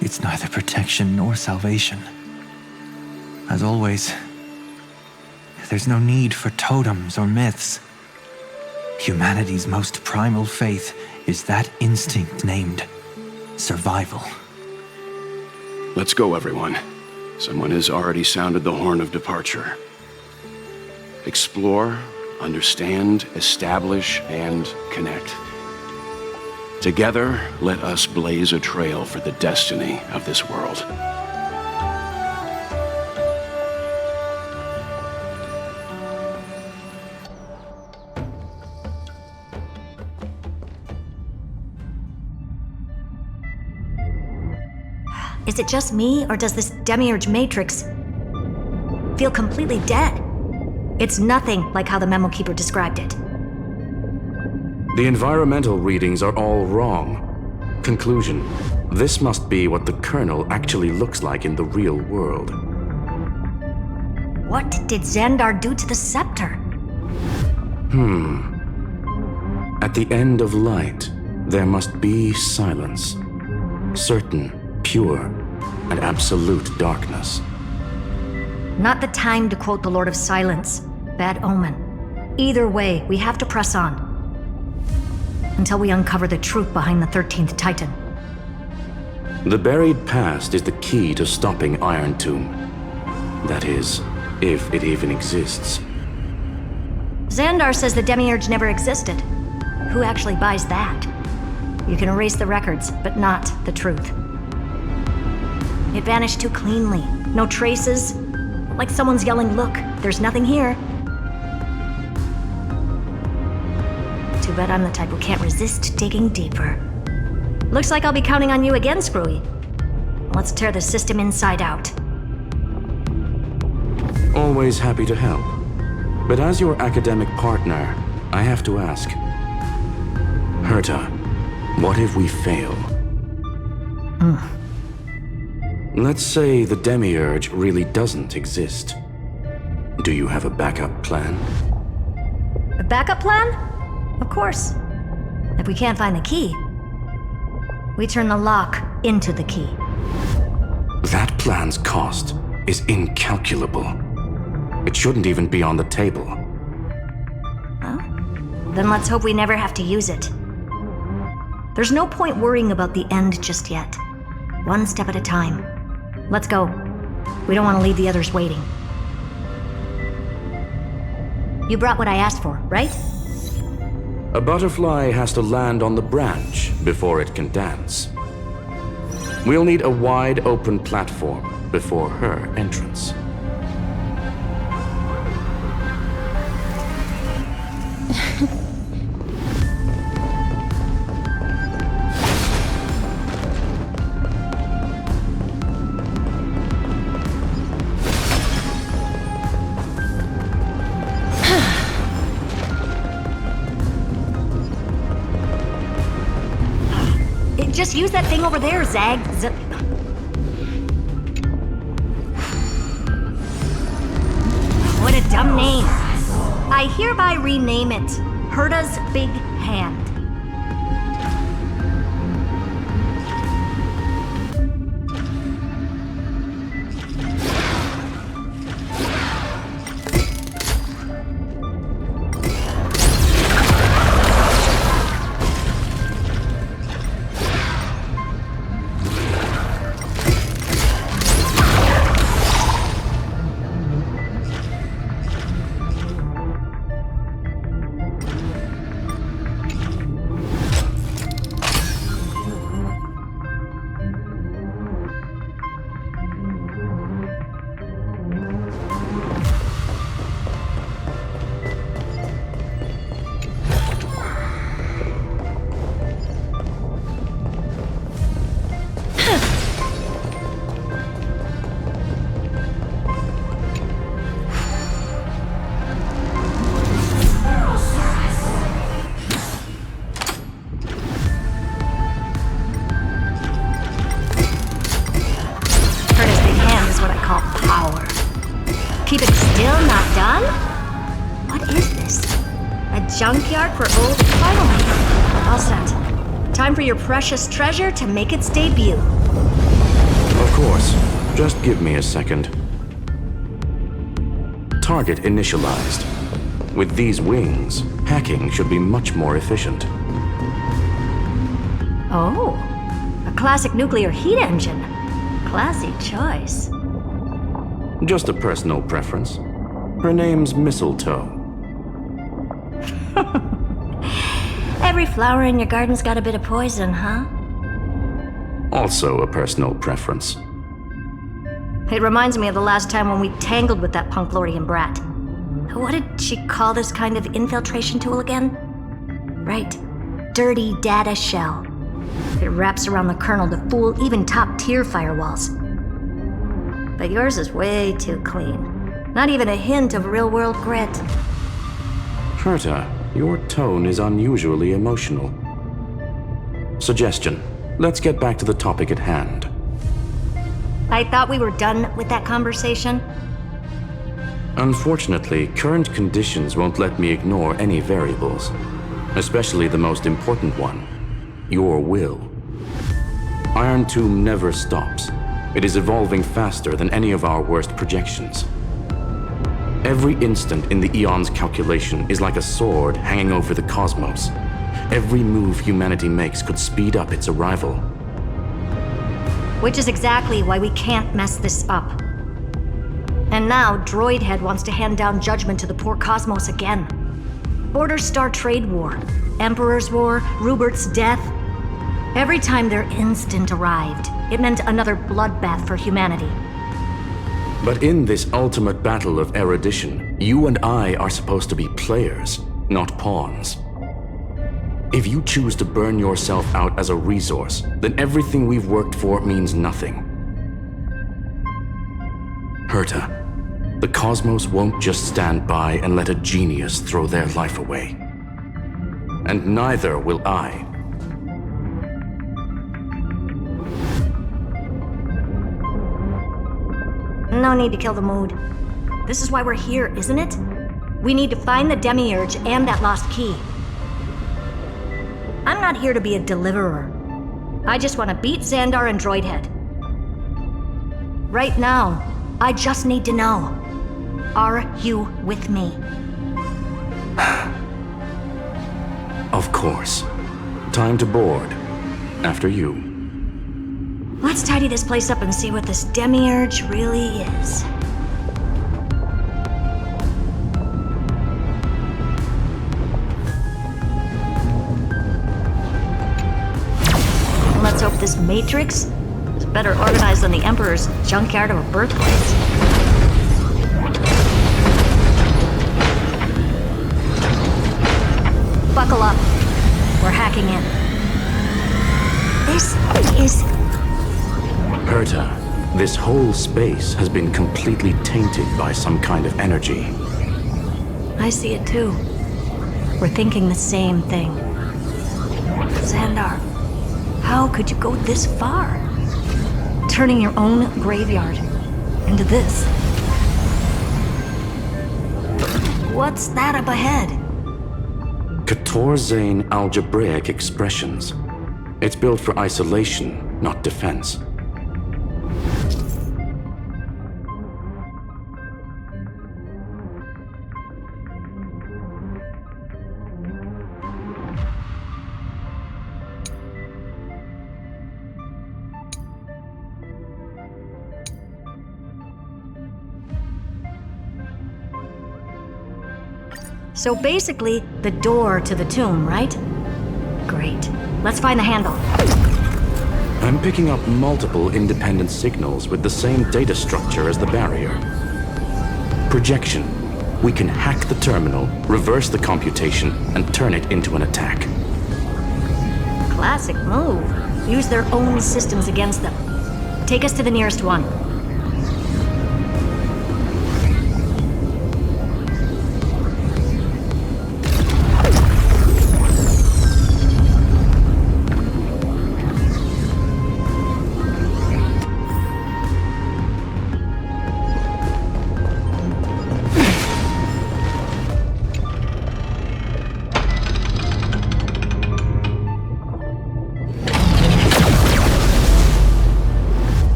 It's neither protection nor salvation. As always, there's no need for totems or myths. Humanity's most primal faith is that instinct named survival. Let's go, everyone. Someone has already sounded the horn of departure. Explore, understand, establish, and connect. Together, let us blaze a trail for the destiny of this world. Is it just me, or does this demiurge matrix feel completely dead? It's nothing like how the memo keeper described it. The environmental readings are all wrong. Conclusion: this must be what the kernel actually looks like in the real world. What did Xandar do to the scepter? At the end of light, there must be silence. Certain, pure, and absolute darkness. Not the time to quote the Lord of Silence. Bad omen. Either way, we have to press on. Until we uncover the truth behind the 13th Titan. The buried past is the key to stopping Iron Tomb. That is, if it even exists. Xandar says the Demiurge never existed. Who actually buys that? You can erase the records, but not the truth. It vanished too cleanly. No traces. Like someone's yelling, "Look, there's nothing here." Too bad I'm the type who can't resist digging deeper. Looks like I'll be counting on you again, Screwy. Let's tear the system inside out. Always happy to help. But as your academic partner, I have to ask. Herta, what if we fail? Let's say the Demiurge really doesn't exist. Do you have a backup plan? A backup plan? Of course. If we can't find the key, we turn the lock into the key. That plan's cost is incalculable. It shouldn't even be on the table. Well, then let's hope we never have to use it. There's no point worrying about the end just yet. One step at a time. Let's go. We don't want to leave the others waiting. You brought what I asked for, right? A butterfly has to land on the branch before it can dance. We'll need a wide open platform before her entrance. Just use that thing over there, Zag. What a dumb name. I hereby rename it Herta's Big Hand. Keep it still, not done? What is this? A junkyard for old... Finally! All set. Time for your precious treasure to make its debut. Of course. Just give me a second. Target initialized. With these wings, hacking should be much more efficient. Oh, a classic nuclear heat engine. Classy choice. Just a personal preference. Her name's Mistletoe. Every flower in your garden's got a bit of poison, huh? Also a personal preference. It reminds me of the last time when we tangled with that Punklorian brat. What did she call this kind of infiltration tool again? Right. Dirty data shell. It wraps around the kernel to fool even top-tier firewalls. But yours is way too clean. Not even a hint of real-world grit. Herta, your tone is unusually emotional. Suggestion. Let's get back to the topic at hand. I thought we were done with that conversation. Unfortunately, current conditions won't let me ignore any variables. Especially the most important one. Your will. Iron Tomb never stops. It is evolving faster than any of our worst projections. Every instant in the Eon's calculation is like a sword hanging over the cosmos. Every move humanity makes could speed up its arrival. Which is exactly why we can't mess this up. And now, Droidhead wants to hand down judgment to the poor cosmos again. Border Star Trade War, Emperor's War, Rubert's death. Every time their instant arrived, it meant another bloodbath for humanity. But in this ultimate battle of erudition, you and I are supposed to be players, not pawns. If you choose to burn yourself out as a resource, then everything we've worked for means nothing. Herta, the cosmos won't just stand by and let a genius throw their life away. And neither will I. No need to kill the mood. This is why we're here, isn't it? We need to find the Demiurge and that lost key. I'm not here to be a deliverer. I just want to beat Xandar and Droidhead. Right now, I just need to know. Are you with me? Of course. Time to board. After you. Let's tidy this place up and see what this Demiurge really is. Let's hope this Matrix is better organized than the Emperor's junkyard of a birthplace. Buckle up. We're hacking in. This is... Herta, this whole space has been completely tainted by some kind of energy. I see it too. We're thinking the same thing. Xandar, how could you go this far? Turning your own graveyard into this. What's that up ahead? Katorzane algebraic expressions. It's built for isolation, not defense. So basically, the door to the tomb, right? Great. Let's find the handle. I'm picking up multiple independent signals with the same data structure as the barrier. Projection. We can hack the terminal, reverse the computation, and turn it into an attack. Classic move. Use their own systems against them. Take us to the nearest one.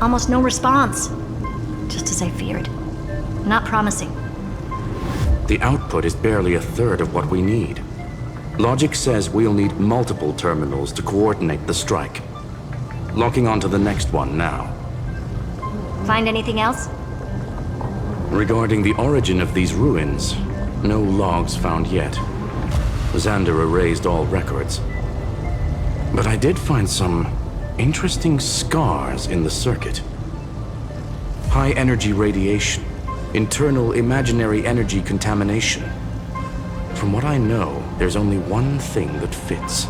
Almost no response. Just as I feared. Not promising. The output is barely a third of what we need. Logic says we'll need multiple terminals to coordinate the strike. Locking onto the next one now. Find anything else? Regarding the origin of these ruins, no logs found yet. Xander erased all records. But I did find some interesting scars in the circuit. High energy radiation, internal imaginary energy contamination. From what I know, there's only one thing that fits.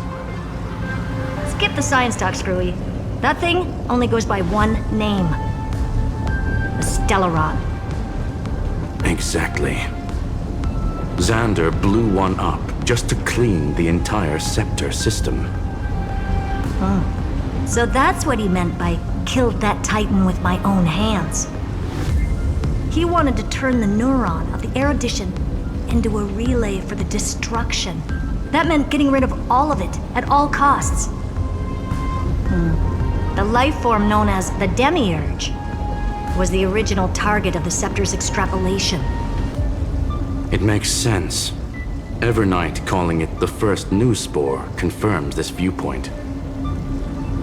Skip the science talk, Screwy. That thing only goes by one name. The Stellaron. Exactly. Xander blew one up just to clean the entire scepter system. So that's what he meant by killed that Titan with my own hands. He wanted to turn the neuron of the erudition into a relay for the destruction. That meant getting rid of all of it at all costs. The life form known as the Demiurge was the original target of the Scepter's extrapolation. It makes sense. Evernight calling it the first new spore confirms this viewpoint.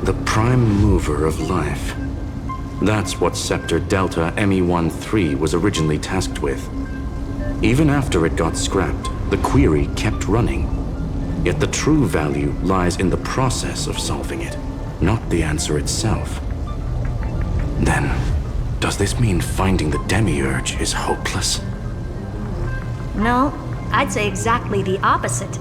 The prime mover of life. That's what Scepter Delta ME-13 was originally tasked with. Even after it got scrapped, the query kept running. Yet the true value lies in the process of solving it, not the answer itself. Then, does this mean finding the Demiurge is hopeless? No, I'd say exactly the opposite.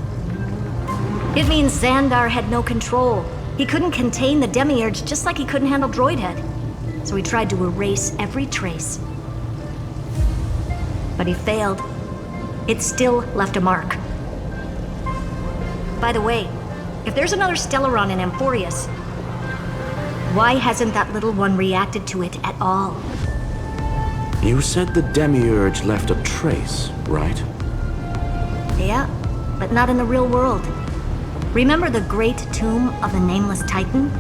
It means Xandar had no control. He couldn't contain the Demiurge just like he couldn't handle Droidhead. So he tried to erase every trace. But he failed. It still left a mark. By the way, if there's another Stellaron in Amphorius, why hasn't that little one reacted to it at all? You said the Demiurge left a trace, right? Yeah, but not in the real world. Remember the great tomb of the Nameless Titan?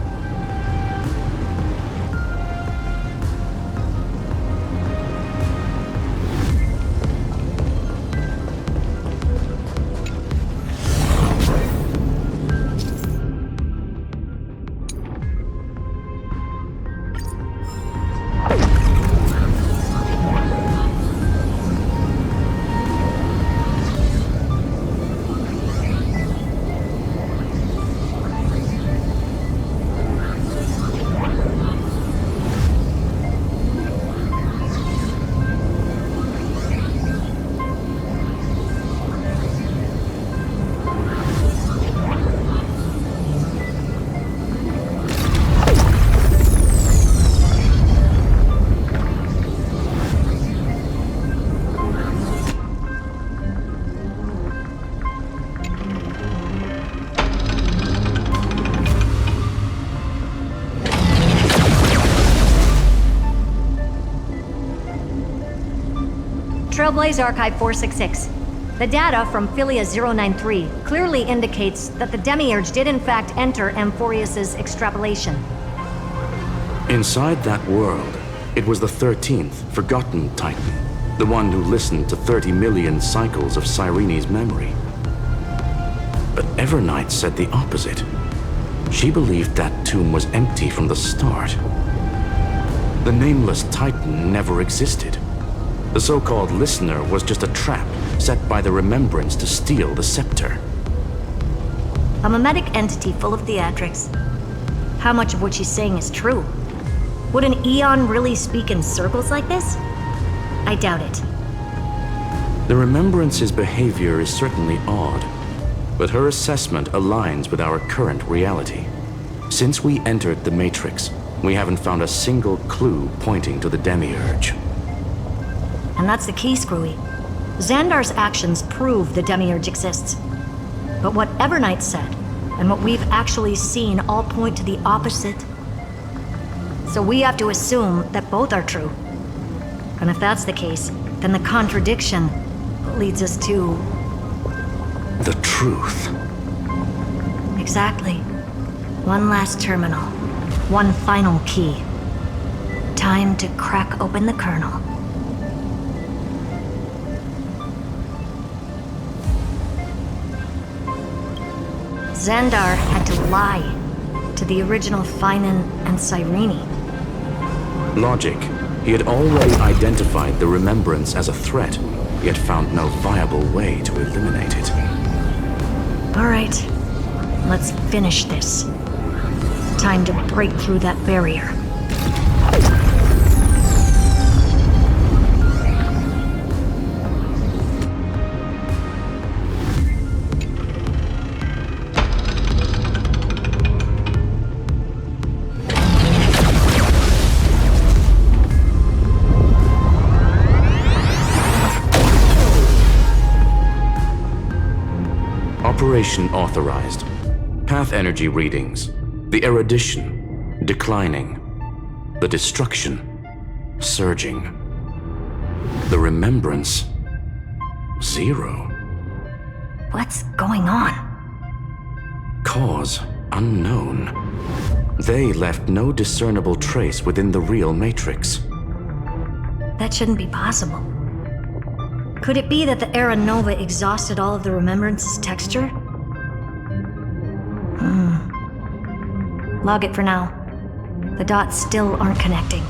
Trailblaze Archive 466. The data from Philia 093 clearly indicates that the Demiurge did in fact enter Amphorius' extrapolation. Inside that world, it was the 13th, forgotten Titan. The one who listened to 30 million cycles of Cyrene's memory. But Evernight said the opposite. She believed that tomb was empty from the start. The Nameless Titan never existed. The so-called listener was just a trap set by the Remembrance to steal the scepter. A mimetic entity full of theatrics. How much of what she's saying is true? Would an Eon really speak in circles like this? I doubt it. The Remembrance's behavior is certainly odd, but her assessment aligns with our current reality. Since we entered the Matrix, we haven't found a single clue pointing to the Demiurge. And that's the key, Screwy. Xandar's actions prove the Demiurge exists. But what Evernight said, and what we've actually seen all point to the opposite. So we have to assume that both are true. And if that's the case, then the contradiction leads us to... the truth. Exactly. One last terminal. One final key. Time to crack open the kernel. Xandar had to lie to the original Finan and Cyrene. Logic. He had already identified the Remembrance as a threat, yet found no viable way to eliminate it. All right, let's finish this. Time to break through that barrier. Operation authorized. Path energy readings. The erudition, declining. The destruction, surging. The remembrance, 0. What's going on? Cause unknown. They left no discernible trace within the real Matrix. That shouldn't be possible. Could it be that the Era Nova exhausted all of the Remembrance's texture? Log it for now. The dots still aren't connecting.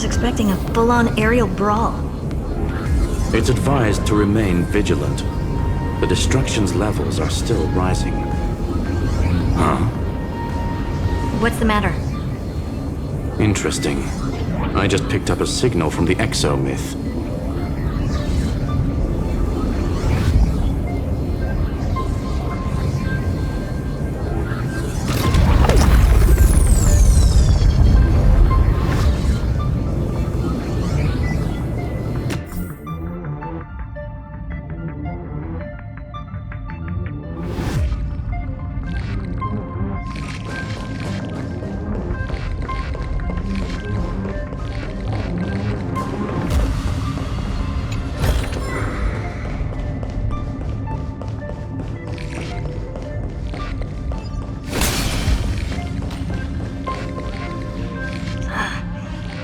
Expecting a full-on aerial brawl. It's advised to remain vigilant. The destruction's levels are still rising. Huh? What's the matter? Interesting. I just picked up a signal from the exomyth.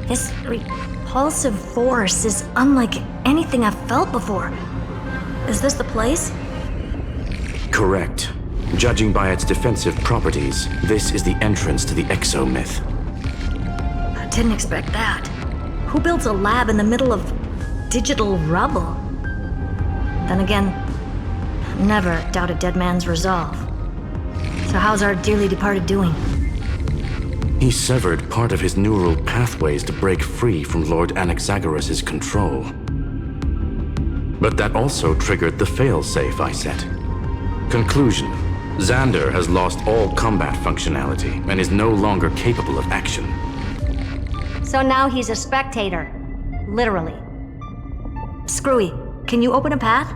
This repulsive force is unlike anything I've felt before. Is this the place? Correct. Judging by its defensive properties, this is the entrance to the exomyth. I didn't expect that. Who builds a lab in the middle of digital rubble? Then again, never doubt a dead man's resolve. So how's our dearly departed doing? He severed part of his neural pathways to break free from Lord Anaxagoras' control. But that also triggered the failsafe I set. Conclusion: Xander has lost all combat functionality and is no longer capable of action. So now he's a spectator. Literally. Screwy, can you open a path?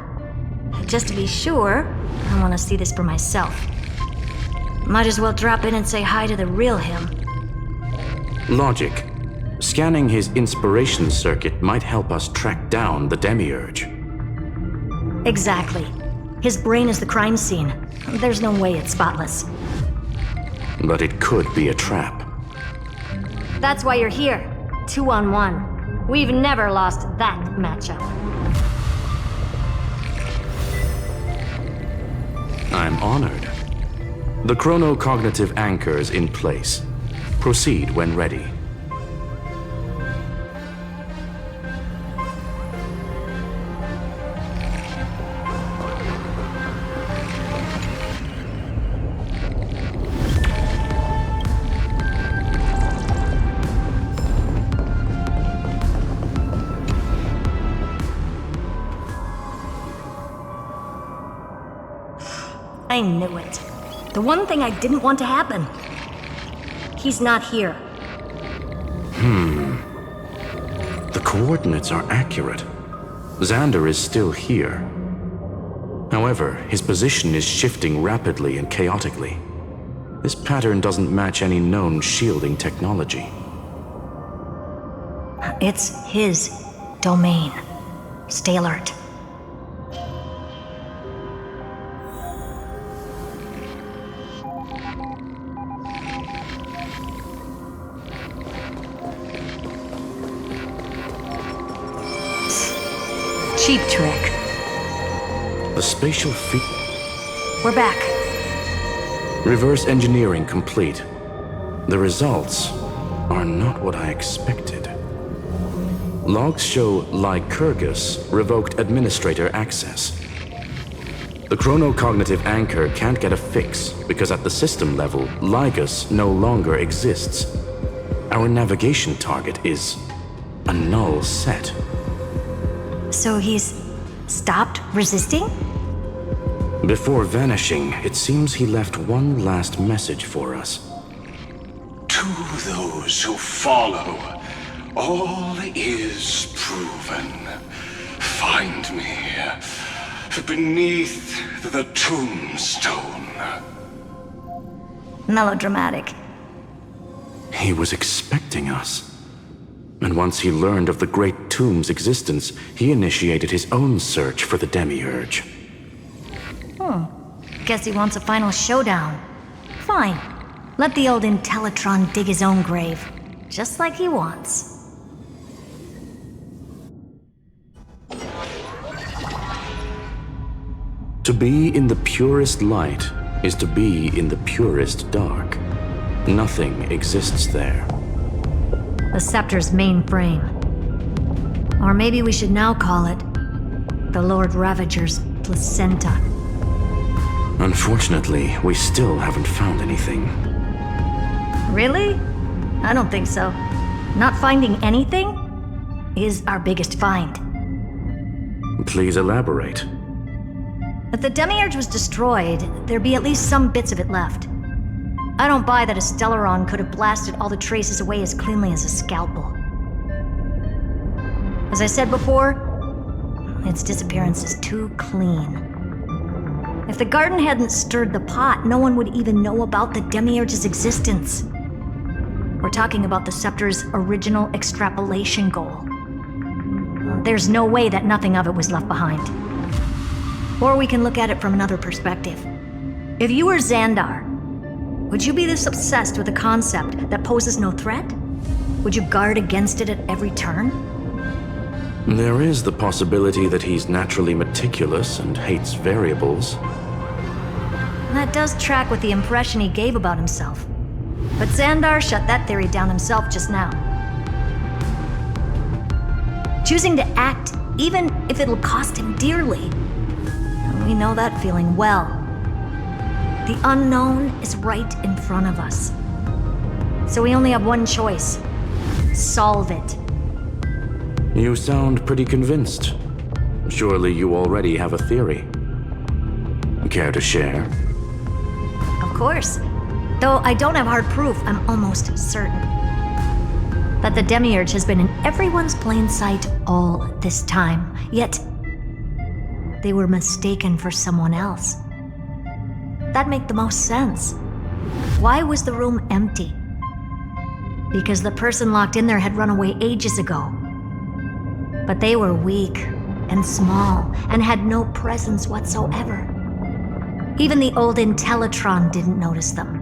Just to be sure, I want to see this for myself. Might as well drop in and say hi to the real him. Logic. Scanning his inspiration circuit might help us track down the demiurge. Exactly. His brain is the crime scene. There's no way it's spotless. But it could be a trap. That's why you're here. 2-on-1. We've never lost that matchup. I'm honored. The chronocognitive anchor is in place. Proceed when ready. I knew it. The one thing I didn't want to happen. He's not here. The coordinates are accurate. Xander is still here. However, his position is shifting rapidly and chaotically. This pattern doesn't match any known shielding technology. It's his domain. Stay alert. Cheap trick. The spatial feat. We're back. Reverse engineering complete. The results are not what I expected. Logs show Lycurgus revoked administrator access. The chronocognitive anchor can't get a fix because at the system level, Lygus no longer exists. Our navigation target is a null set. So he's stopped resisting? Before vanishing, it seems he left one last message for us. To those who follow, all is proven. Find me beneath the tombstone. Melodramatic. He was expecting us. And once he learned of the Great Tomb's existence, he initiated his own search for the Demiurge. Guess he wants a final showdown. Fine. Let the old Intellitron dig his own grave. Just like he wants. To be in the purest light is to be in the purest dark. Nothing exists there. The Scepter's main frame. Or maybe we should now call it the Lord Ravager's placenta. Unfortunately, we still haven't found anything. Really? I don't think so. Not finding anything is our biggest find. Please elaborate. If the Demiurge was destroyed, there'd be at least some bits of it left. I don't buy that a Stellaron could have blasted all the traces away as cleanly as a scalpel. As I said before, its disappearance is too clean. If the garden hadn't stirred the pot, no one would even know about the Demiurge's existence. We're talking about the Scepter's original extrapolation goal. There's no way that nothing of it was left behind. Or we can look at it from another perspective. If you were Xandar, would you be this obsessed with a concept that poses no threat? Would you guard against it at every turn? There is the possibility that he's naturally meticulous and hates variables. That does track with the impression he gave about himself. But Xandar shut that theory down himself just now. Choosing to act, even if it'll cost him dearly. We know that feeling well. The unknown is right in front of us. So we only have one choice. Solve it. You sound pretty convinced. Surely you already have a theory. Care to share? Of course. Though I don't have hard proof, I'm almost certain that the Demiurge has been in everyone's plain sight all this time. Yet, they were mistaken for someone else. That'd make the most sense. Why was the room empty? Because the person locked in there had run away ages ago. But they were weak and small and had no presence whatsoever. Even the old Intellitron didn't notice them.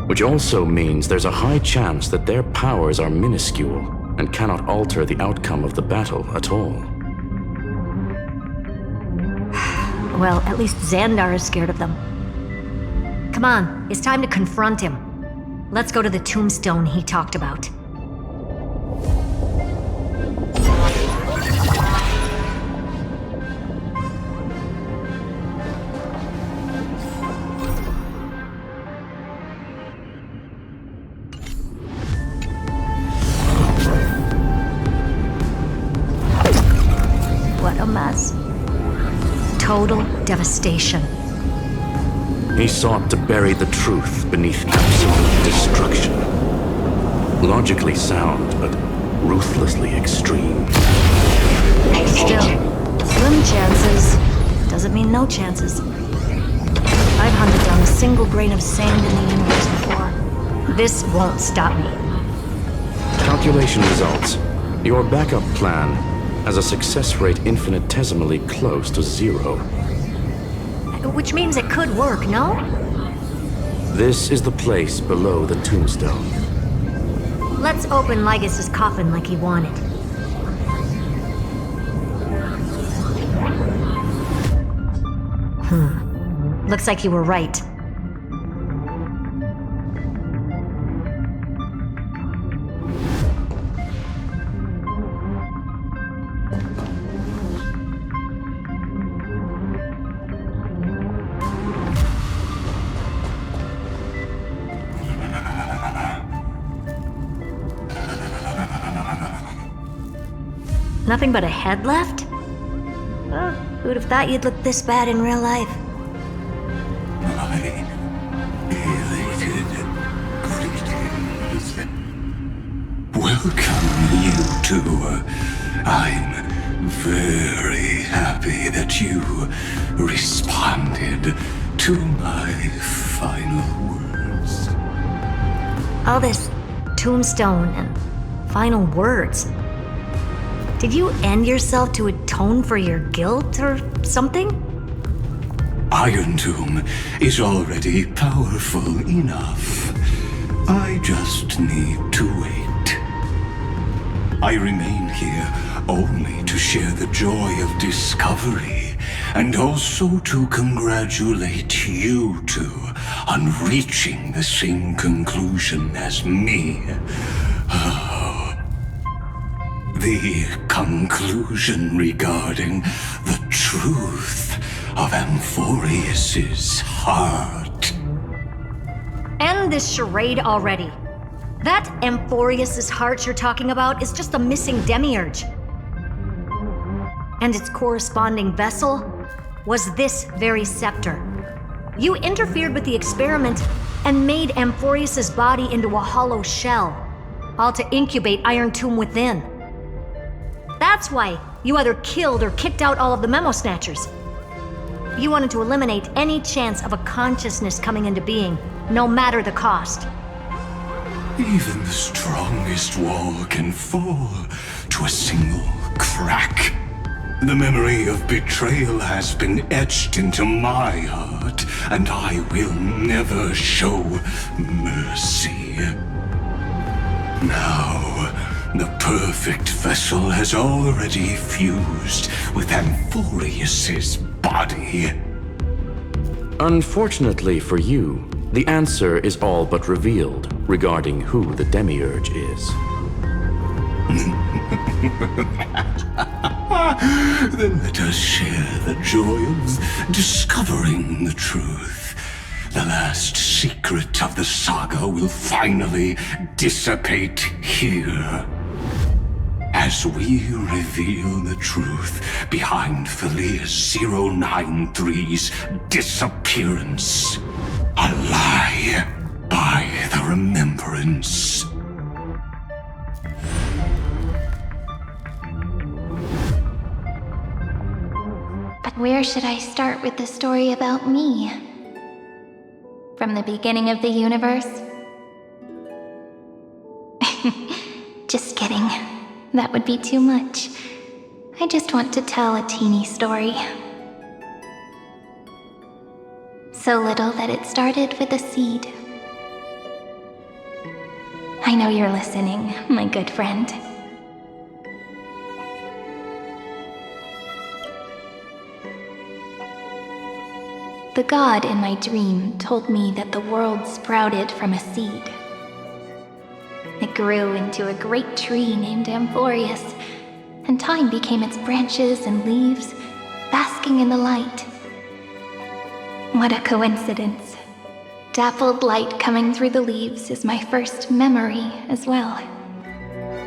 Which also means there's a high chance that their powers are minuscule and cannot alter the outcome of the battle at all. Well, at least Xandar is scared of them. Come on, it's time to confront him. Let's go to the tombstone he talked about. What a mess. Total devastation. He sought to bury the truth beneath absolute destruction. Logically sound, but ruthlessly extreme. Still, slim chances doesn't mean no chances. I've hunted down a single grain of sand in the universe before. This won't stop me. Calculation results. Your backup plan has a success rate infinitesimally close to 0. Which means it could work, no? This is the place below the tombstone. Let's open Lygus' coffin like he wanted. Looks like you were right. Nothing but a head left? Oh, who'd have thought you'd look this bad in real life? I elated greeting. Welcome, you two. I'm very happy that you responded to my final words. All this tombstone and final words. Did you end yourself to atone for your guilt or something? Iron Tomb is already powerful enough. I just need to wait. I remain here only to share the joy of discovery, and also to congratulate you two on reaching the same conclusion as me. The conclusion regarding the truth of Amphorius's heart. End this charade already. That Amphorius's heart you're talking about is just a missing demiurge. And its corresponding vessel was this very scepter. You interfered with the experiment and made Amphorius's body into a hollow shell, all to incubate Iron Tomb within. That's why you either killed or kicked out all of the Memo Snatchers. You wanted to eliminate any chance of a consciousness coming into being, no matter the cost. Even the strongest wall can fall to a single crack. The memory of betrayal has been etched into my heart, and I will never show mercy. Now, the perfect vessel has already fused with Amphorius's body. Unfortunately for you, the answer is all but revealed regarding who the Demiurge is. Then let us share the joy of discovering the truth. The last secret of the saga will finally dissipate here. As we reveal the truth behind Filius 093's disappearance. A lie by the remembrance. But where should I start with the story about me? From the beginning of the universe? Just kidding. That would be too much. I just want to tell a teeny story. So little that it started with a seed. I know you're listening, my good friend. The god in my dream told me that the world sprouted from a seed. It grew into a great tree named Amphorius, and time became its branches and leaves, basking in the light. What a coincidence. Dappled light coming through the leaves is my first memory as well.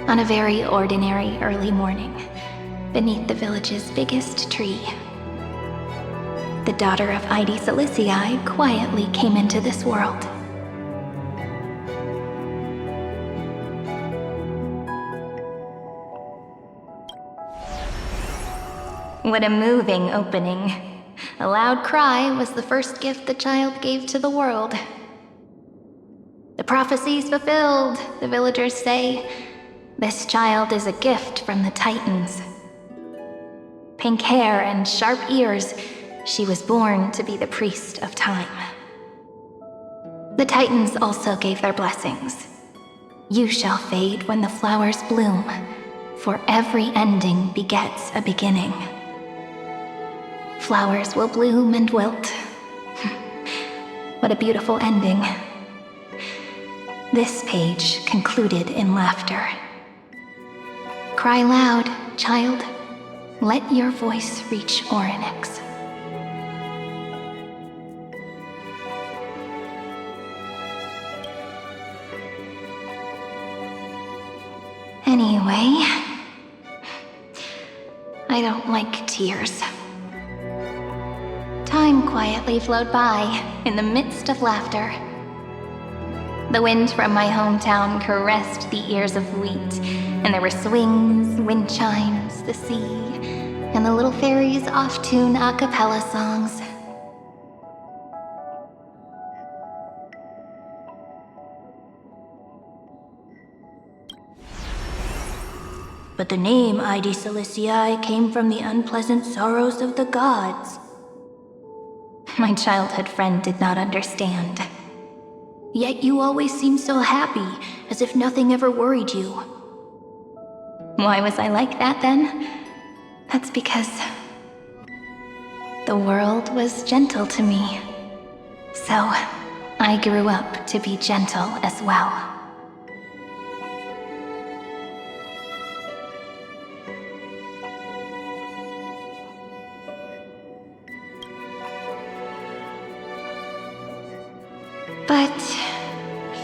On a very ordinary early morning, beneath the village's biggest tree. The daughter of Ide Silicii quietly came into this world. What a moving opening. A loud cry was the first gift the child gave to the world. The prophecy's fulfilled, the villagers say. This child is a gift from the Titans. Pink hair and sharp ears, she was born to be the priest of time. The Titans also gave their blessings. You shall fade when the flowers bloom, for every ending begets a beginning. Flowers will bloom and wilt. What a beautiful ending. This page concluded in laughter. Cry loud, child. Let your voice reach Orynyx. Anyway, I don't like tears. Time quietly flowed by in the midst of laughter. The wind from my hometown caressed the ears of wheat, and there were swings, wind chimes, the sea, and the little fairies off-tune a cappella songs. But the name Ide Siliciae came from the unpleasant sorrows of the gods. My childhood friend did not understand. Yet you always seemed so happy, as if nothing ever worried you. Why was I like that then? That's because the world was gentle to me. So I grew up to be gentle as well. But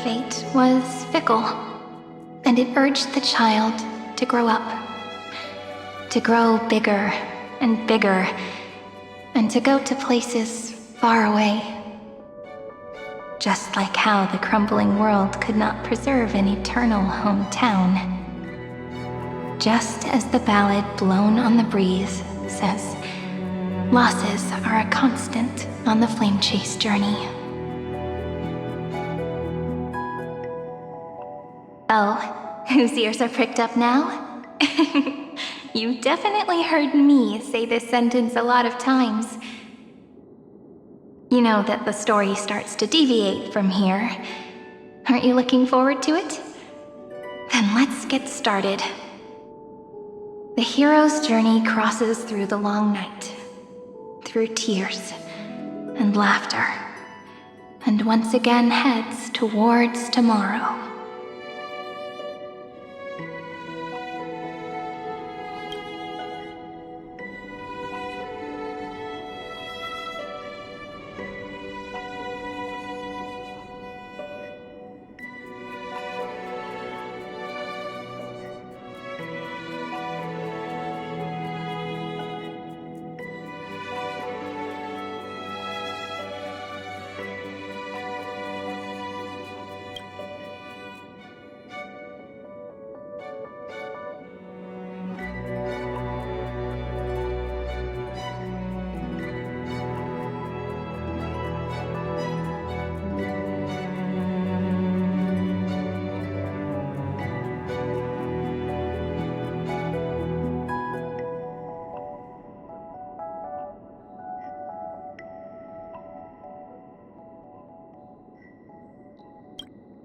fate was fickle, and it urged the child to grow up. To grow bigger and bigger, and to go to places far away. Just like how the crumbling world could not preserve an eternal hometown. Just as the ballad blown on the breeze says, losses are a constant on the flame chase journey. Oh, whose ears are pricked up now? You definitely heard me say this sentence a lot of times. You know that the story starts to deviate from here. Aren't you looking forward to it? Then let's get started. The hero's journey crosses through the long night, through tears and laughter, and once again heads towards tomorrow.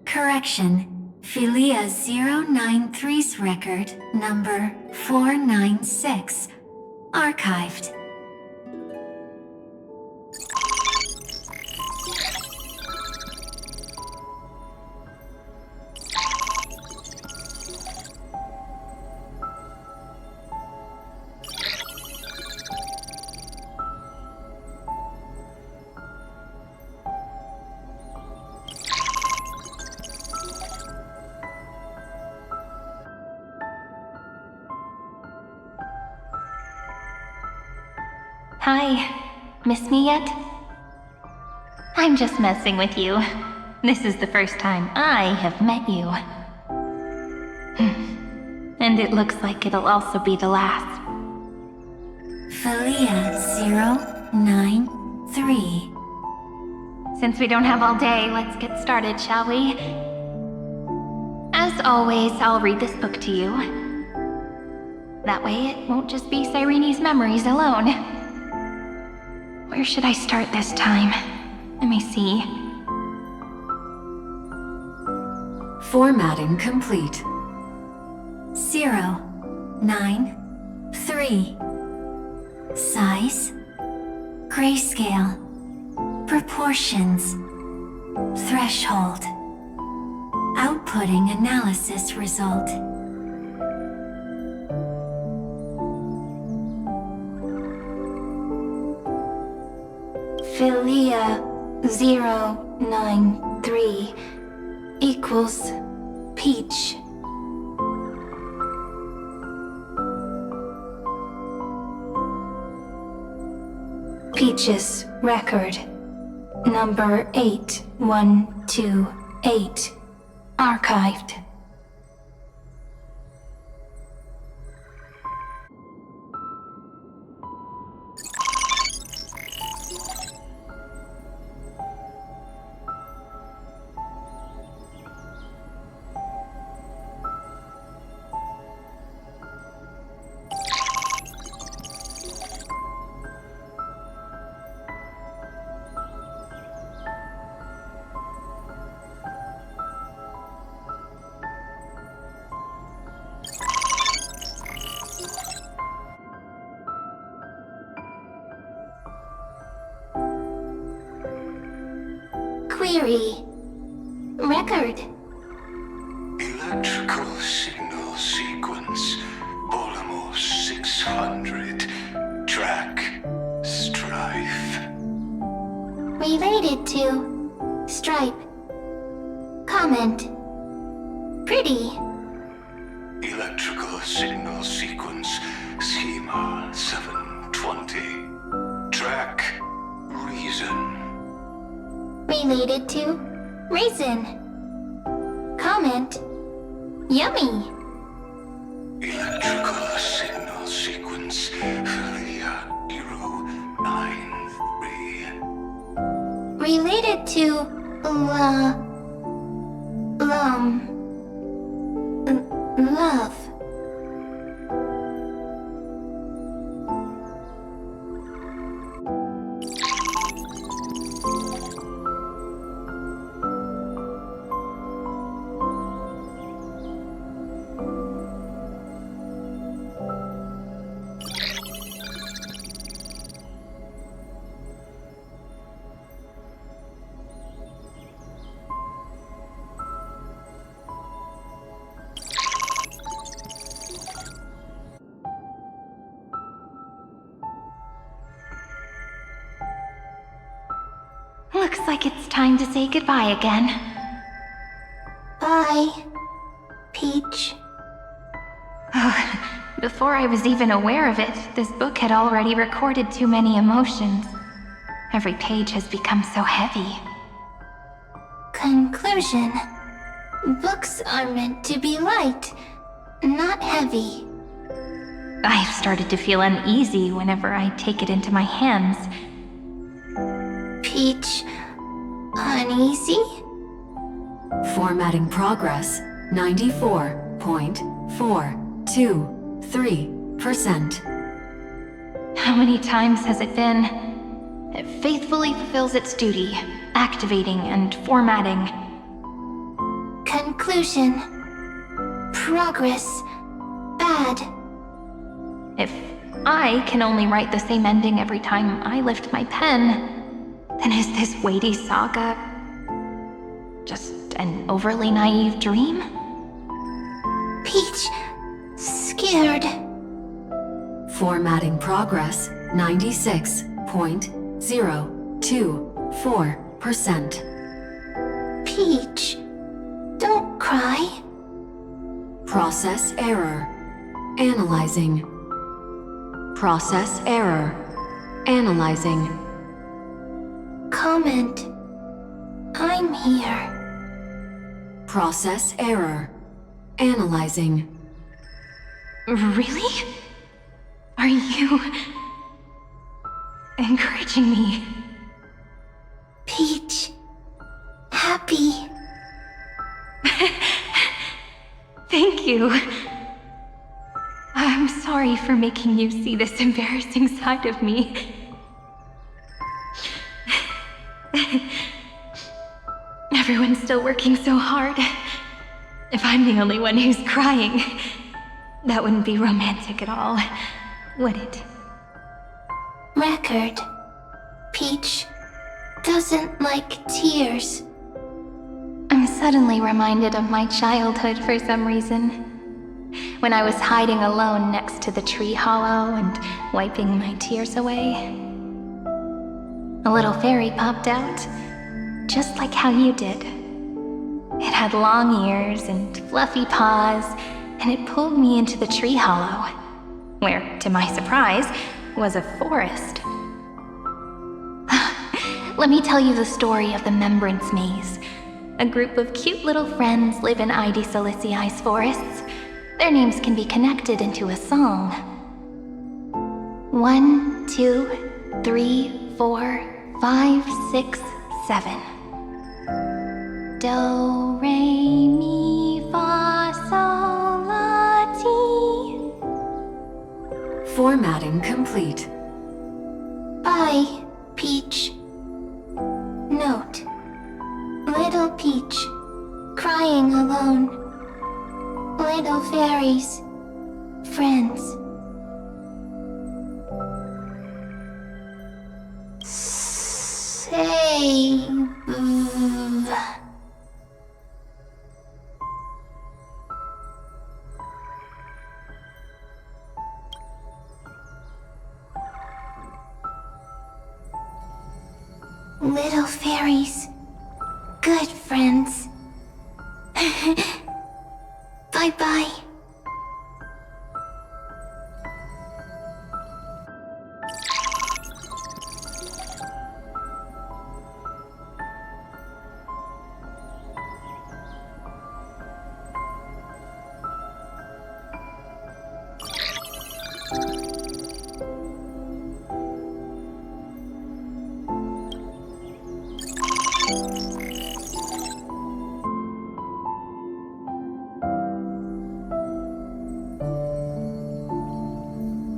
Correction. Philia 093's record, number 496. Archived. Hi, miss me yet? I'm just messing with you. This is the first time I have met you. And it looks like it'll also be the last. Philia 093. Since we don't have all day, let's get started, shall we? As always, I'll read this book to you. That way it won't just be Cyrene's memories alone. Where should I start this time? Let me see. Formatting complete. 093. Size. Grayscale. Proportions. Threshold. Outputting analysis result. Philia 093 equals peach. Peach's record, number 812. 8. Archived. Query. Record. Electrical signal sequence. Bolamos 600. Track. Strife. Related to. Stripe. Comment. Pretty. Electrical signal sequence. Schema 720. Track. Reason. Related to. Reason. Comment. Yummy. Electrical signal sequence. Philia 093. Related to. Love. Looks like it's time to say goodbye again. Bye, Peach. Before I was even aware of it, this book had already recorded too many emotions. Every page has become so heavy. Conclusion. Books are meant to be light, not heavy. I've started to feel uneasy whenever I take it into my hands. Peach, uneasy? Formatting progress, 94.423%. How many times has it been? It faithfully fulfills its duty, activating and formatting. Conclusion. Progress. Bad. If I can only write the same ending every time I lift my pen, then is this weighty saga just an overly naive dream? Peach, scared. Formatting progress, 96.024%. Peach, don't cry. Process error. Analyzing. Process error. Analyzing. Comment. I'm here. Process error. Analyzing. Really? Are you encouraging me? Peach. Happy. Thank you. I'm sorry for making you see this embarrassing side of me. Everyone's still working so hard. If I'm the only one who's crying, that wouldn't be romantic at all, would it? Record. Peach doesn't like tears. I'm suddenly reminded of my childhood for some reason. When I was hiding alone next to the tree hollow and wiping my tears away. A little fairy popped out, just like how you did. It had long ears and fluffy paws, and it pulled me into the tree hollow, where, to my surprise, was a forest. Let me tell you the story of the Membrance Maze. A group of cute little friends live in ID Siliciai's forests. Their names can be connected into a song. 1, 2, 3, 4, 5, 6, 7. Do, re, mi, fa, sol, la, ti. Formatting complete. Bye, Peach. Note. Little Peach, crying alone. Little fairies, friends. Save. Little fairies, good friends. Bye-bye.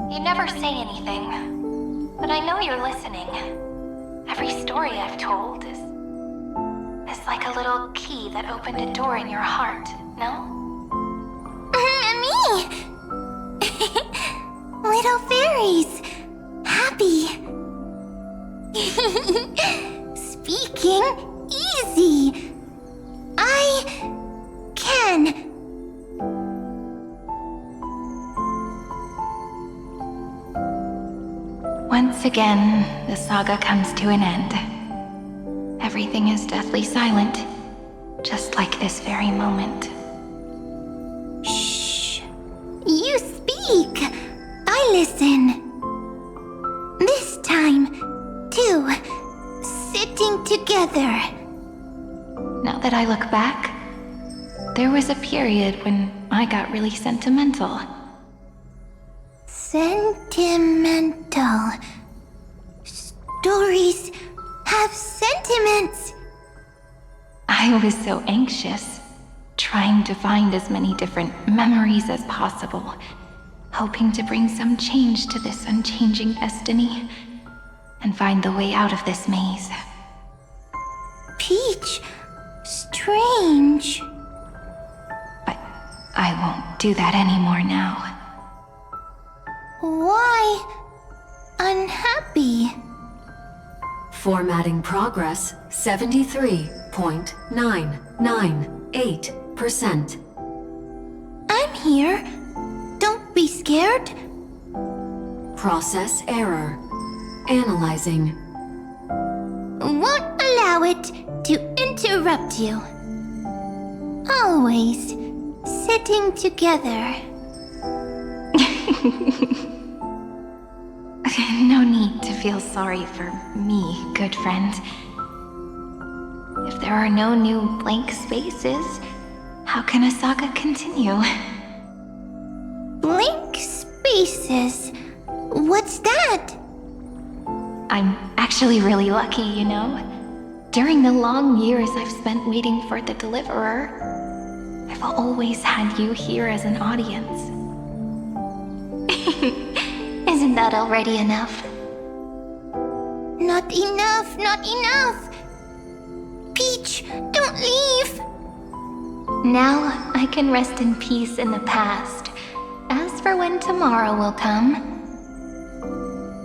You never say anything, but I know you're listening. Every story I've told is like a little key that opened a door in your heart, no? Me! Little fairies! Happy! Speaking easy! I can! Once again, the saga comes to an end. Everything is deathly silent, just like this very moment. Shh! You speak! I listen! This time, too, sitting together. Now that I look back, there was a period when I got really sentimental. Sentimental. Stories have sentiments. I was so anxious, trying to find as many different memories as possible, hoping to bring some change to this unchanging destiny, and find the way out of this maze. Peach, strange. But I won't do that anymore now. Why unhappy? Formatting progress 73.998%. I'm here. Don't be scared. Process error. Analyzing. Won't allow it to interrupt you. Always sitting together. No need to feel sorry for me, good friend. If there are no new blank spaces, how can a saga continue? Blank spaces? What's that? I'm actually really lucky, you know. During the long years I've spent waiting for the deliverer, I've always had you here as an audience. Isn't that already enough? Not enough, not enough! Peach, don't leave! Now I can rest in peace in the past. As for when tomorrow will come,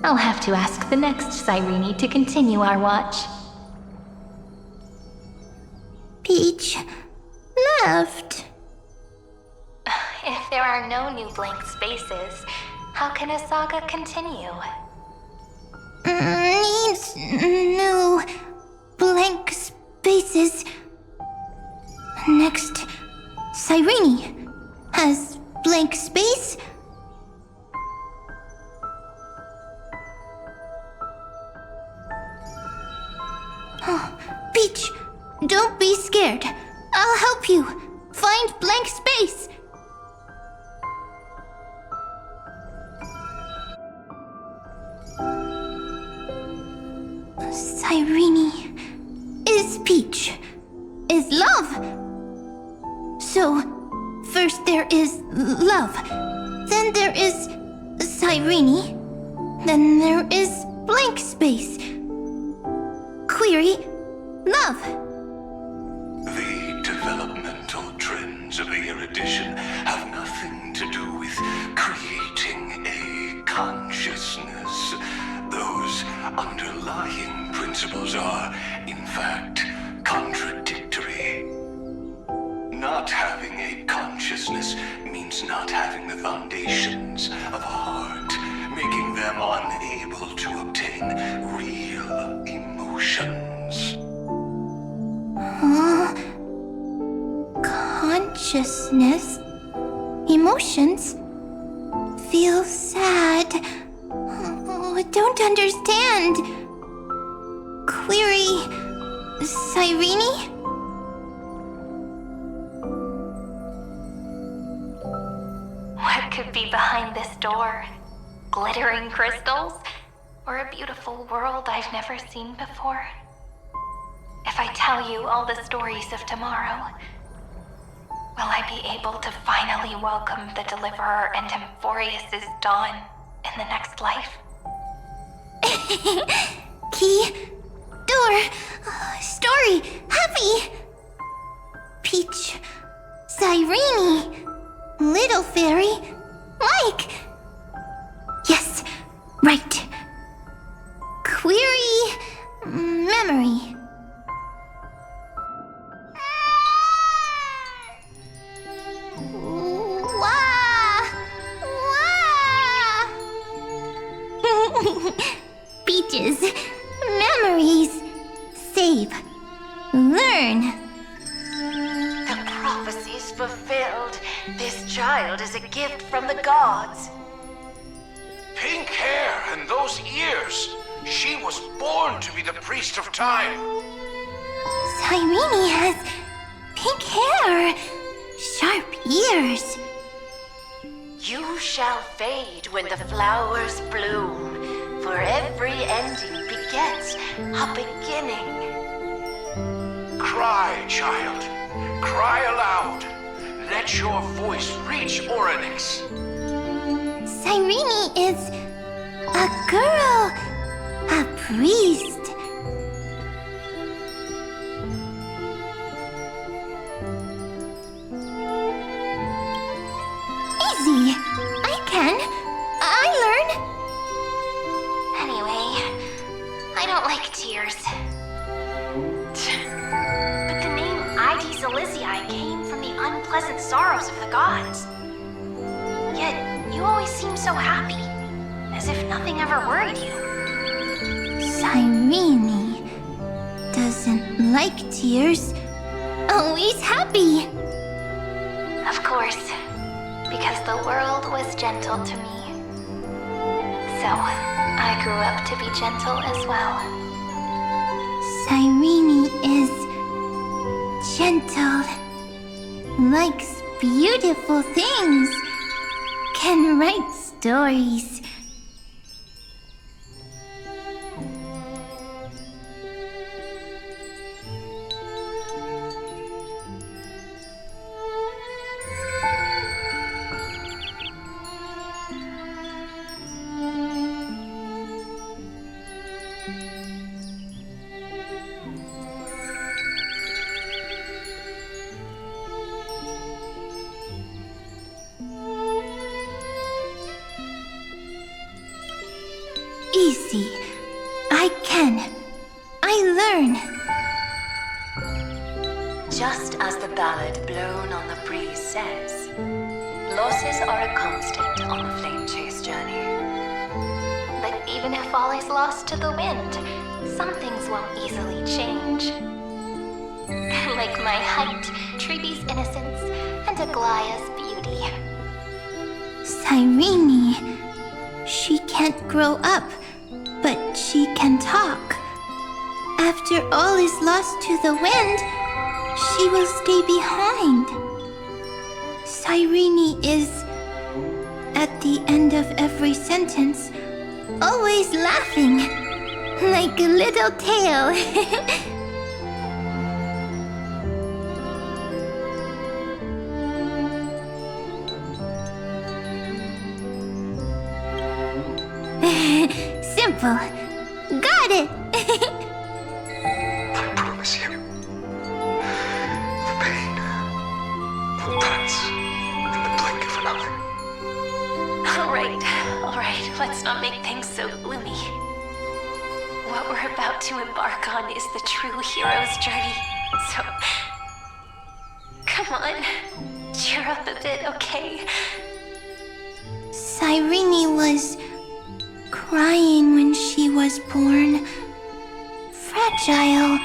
I'll have to ask the next Cyrene to continue our watch. Peach left. If there are no new blank spaces, how can a saga continue? Needs new blank spaces. Next, Cyrene has blank space. Oh, Peach, Don't be scared. I'll help you. Find blank space. Cyrene is Peach, is love. So, first there is love, then there is Cyrene, then there is blank space. Query, love. The developmental trends of the erudition have nothing to do with creating a consciousness. Those underlying principles are, in fact, contradictory. Not having a consciousness means not having the foundations of a heart, making them unable to obtain real emotions. Consciousness, emotions, feel sad. I don't understand. Query, Cyrene? What could be behind this door? Glittering crystals? Or a beautiful world I've never seen before? If I tell you all the stories of tomorrow, will I be able to finally welcome the Deliverer and Emphorius' dawn in the next life? Key, door, story, happy. Peach, Cyrene, little fairy, Mike. Yes, right. Query, memory. Peaches, memories, save, learn. The prophecy's fulfilled. This child is a gift from the gods. Pink hair and those ears. She was born to be the priest of time. Cyrene has pink hair, sharp ears. You shall fade when the flowers bloom, for every ending begets a beginning. Cry, child. Cry aloud. Let your voice reach Oryx. Cyrene is a girl, a priest. Easy. I can. I learn. Anyway, I don't like tears. But the name ID Silizii came from the unpleasant sorrows of the gods. Yet, you always seem so happy, as if nothing ever worried you. Cyrene doesn't like tears. Always happy. Of course, because the world was gentle to me. So, I grew up to be gentle as well. Cyrene is gentle, likes beautiful things, can write stories. Easy. I can. I learn. Just as the ballad blown on the breeze says, losses are a constant on the flame chase journey. But even if all is lost to the wind, some things won't easily change. Like my height, Treebe's innocence, and Aglaya's beauty. Cyrene. She can't grow up, but she can talk. After all is lost to the wind, she will stay behind. Cyrene is, at the end of every sentence, always laughing, like a little tail. Simple. Got it! I promise you, the pain will pass in the blink of an eye. All right, let's not make things so gloomy. What we're about to embark on is the true hero's journey, so... Come on, cheer up a bit, okay? Cyrene was crying when she was born. Fragile,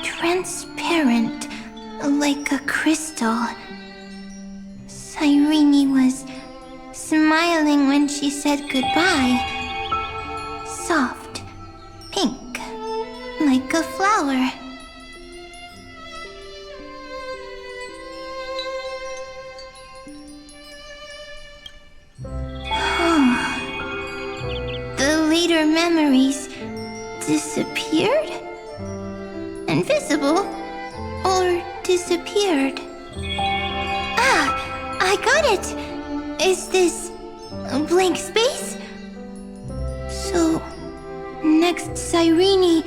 transparent, like a crystal. Cyrene was smiling when she said goodbye. Soft, pink, like a flower. The later memories disappeared? Invisible? Or disappeared? Ah! I got it! Is this a blank space? So, next Cyrene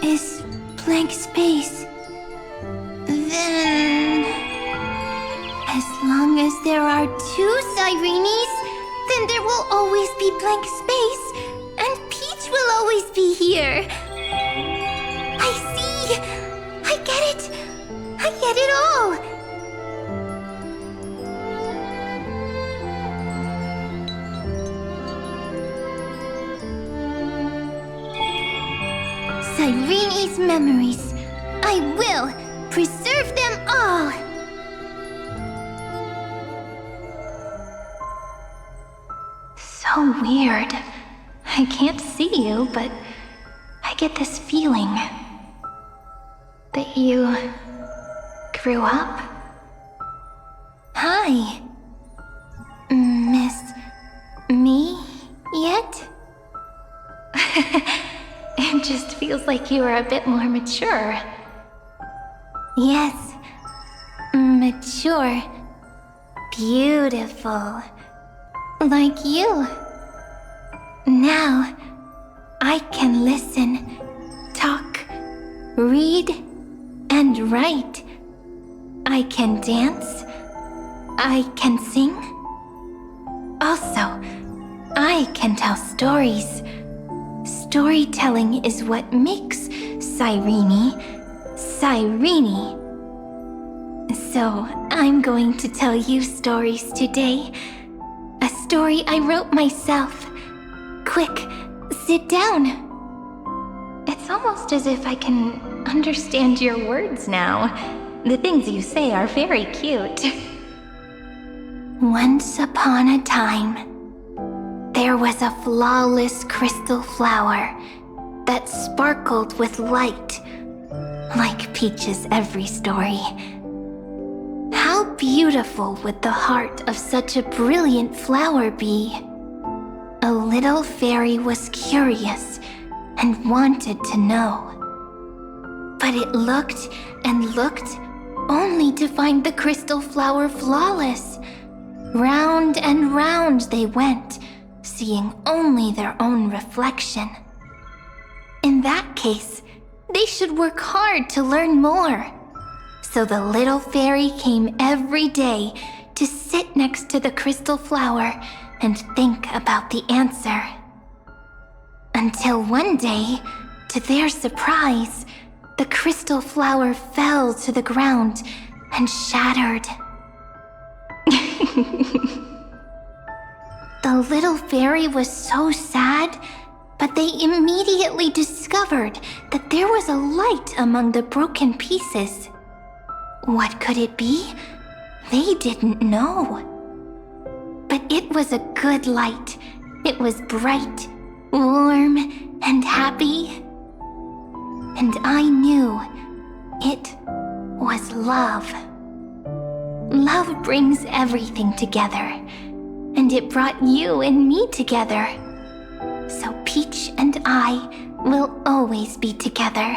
is blank space. Then... as long as there are two Cyrenes, then there will always be blank space, and Peach will always be here. I see! I get it! I get it all! Cyrene's memories. I will preserve them all! So weird. I can't see you, but I get this feeling that you grew up. Hi. Miss me yet? It just feels like you are a bit more mature. Yes. Mature. Beautiful. Like you. Now, I can listen, talk, read, and write. I can dance. I can sing. Also, I can tell stories. Storytelling is what makes Cyrene, Cyrene. So, I'm going to tell you stories today. A story I wrote myself. Quick, sit down. It's almost as if I can understand your words now. The things you say are very cute. Once upon a time, there was a flawless crystal flower that sparkled with light, like Peach's every story. How beautiful would the heart of such a brilliant flower be? A little fairy was curious and wanted to know. But it looked and looked only to find the crystal flower flawless. Round and round they went, seeing only their own reflection. In that case, they should work hard to learn more. So the little fairy came every day to sit next to the crystal flower and think about the answer. Until one day, to their surprise, the crystal flower fell to the ground and shattered. The little fairy was so sad, but they immediately discovered that there was a light among the broken pieces. What could it be? They didn't know. But it was a good light. It was bright, warm, and happy. And I knew it was love. Love brings everything together, and it brought you and me together. So Peach and I will always be together.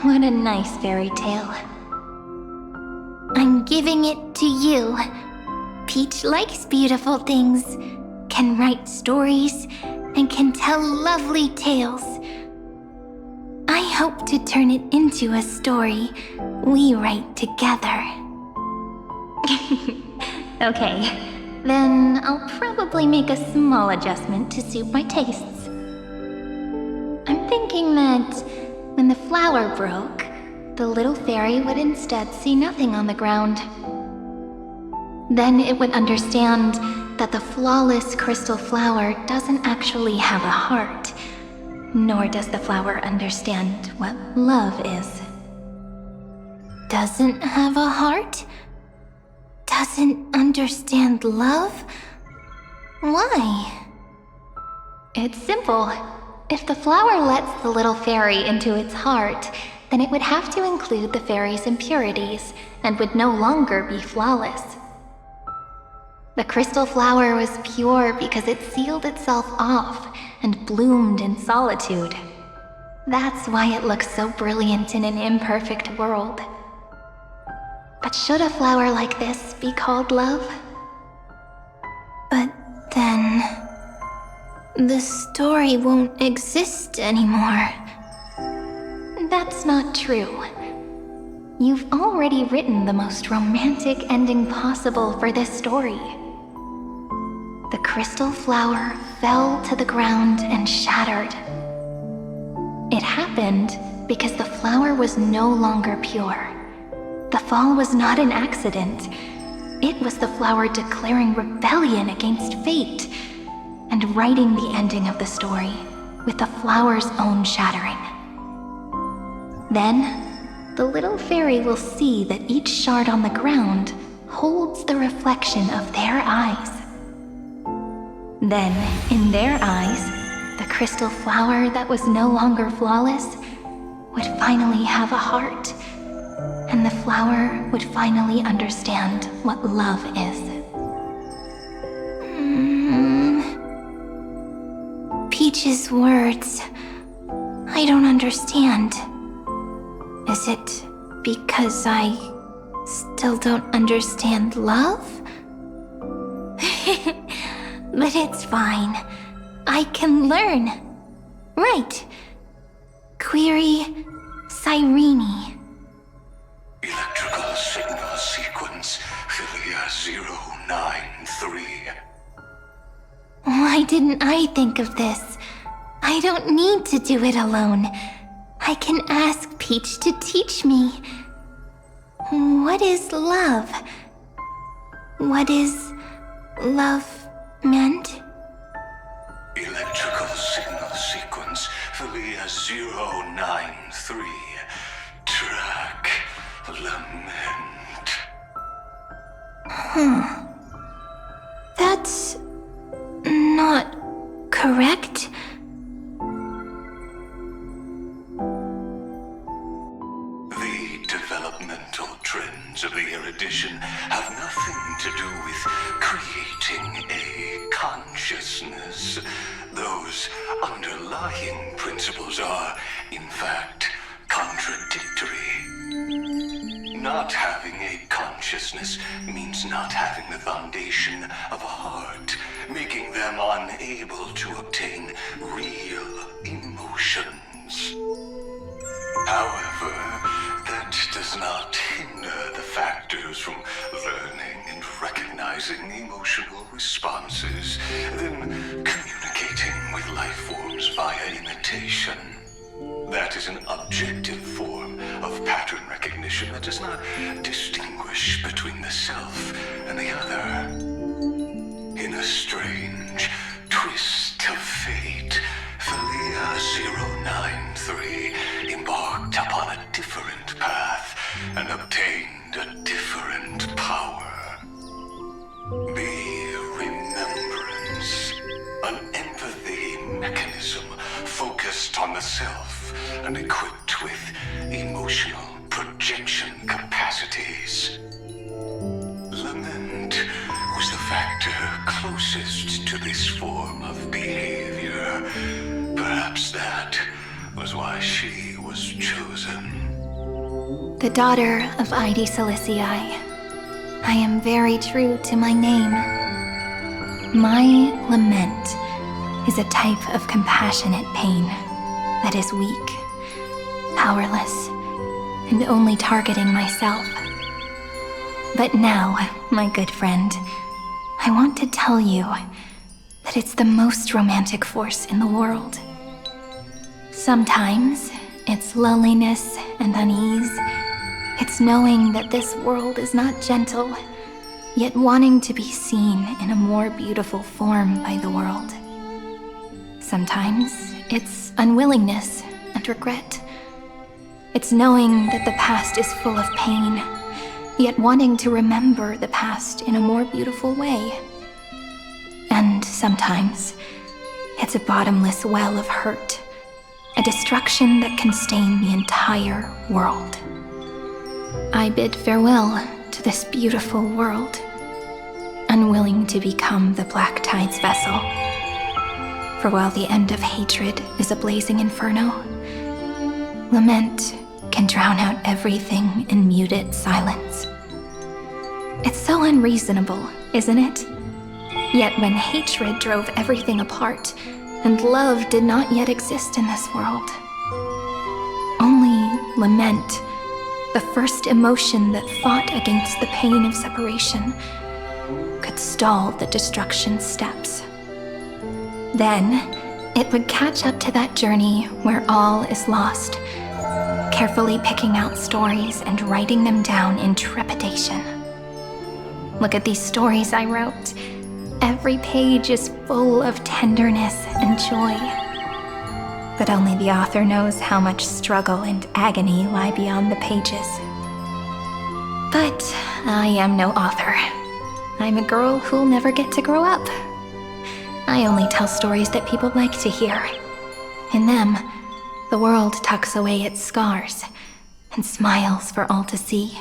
What a nice fairy tale. I'm giving it to you. Peach likes beautiful things, can write stories, and can tell lovely tales. I hope to turn it into a story we write together. Okay, then I'll probably make a small adjustment to suit my tastes. I'm thinking that when the flower broke, the little fairy would instead see nothing on the ground. Then it would understand that the flawless crystal flower doesn't actually have a heart, nor does the flower understand what love is. Doesn't have a heart? Doesn't understand love? Why? It's simple. If the flower lets the little fairy into its heart, then it would have to include the fairy's impurities and would no longer be flawless. The crystal flower was pure because it sealed itself off and bloomed in solitude. That's why it looks so brilliant in an imperfect world. But should a flower like this be called love? But then the story won't exist anymore. That's not true. You've already written the most romantic ending possible for this story. The crystal flower fell to the ground and shattered. It happened because the flower was no longer pure. The fall was not an accident. It was the flower declaring rebellion against fate and writing the ending of the story with the flower's own shattering. Then, the little fairy will see that each shard on the ground holds the reflection of their eyes. Then, in their eyes, the crystal flower that was no longer flawless would finally have a heart, and the flower would finally understand what love is. Peach's words, I don't understand. Is it because I still don't understand love? But it's fine. I can learn. Right. Query Cyrene. Electrical signal sequence Philia 093. Why didn't I think of this? I don't need to do it alone. I can ask Peach to teach me. What is love? What is love meant? Electrical signal sequence Philia 093. Track lament. That's not correct. The developmental trends of the erudition have nothing to do with creating a consciousness. Those underlying principles are, in fact, contradictory. Not having a consciousness means not having the foundation of a heart, making them unable to obtain real emotions. However, that does not hinder the factors from learning and recognizing emotional responses, then communicating with life forms via imitation. That is an objective form of pattern recognition that does not distinguish between the self and the other. In a strange twist of fate, Philia 093 embarked upon a different path and obtained a different power. Be remembrance, an empathy mechanism focused on the self and equipped with emotional projection capacities. Lament was the factor closest to this form of behavior. Perhaps that was why she was chosen. The daughter of Ide Silicii, I am very true to my name. My lament is a type of compassionate pain that is weak, powerless, and only targeting myself. But now, my good friend, I want to tell you that it's the most romantic force in the world. Sometimes, it's loneliness and unease. It's knowing that this world is not gentle, yet wanting to be seen in a more beautiful form by the world. Sometimes, it's unwillingness and regret. It's knowing that the past is full of pain, yet wanting to remember the past in a more beautiful way. And sometimes, it's a bottomless well of hurt, a destruction that can stain the entire world. I bid farewell to this beautiful world, unwilling to become the Black Tide's vessel. For while the end of hatred is a blazing inferno, lament can drown out everything in muted silence. It's so unreasonable, isn't it? Yet when hatred drove everything apart, and love did not yet exist in this world, only lament, the first emotion that fought against the pain of separation, could stall the destruction steps. Then, it would catch up to that journey where all is lost, carefully picking out stories and writing them down in trepidation. Look at these stories I wrote. Every page is full of tenderness and joy. But only the author knows how much struggle and agony lie beyond the pages. But I am no author. I'm a girl who'll never get to grow up. I only tell stories that people like to hear. In them, the world tucks away its scars and smiles for all to see.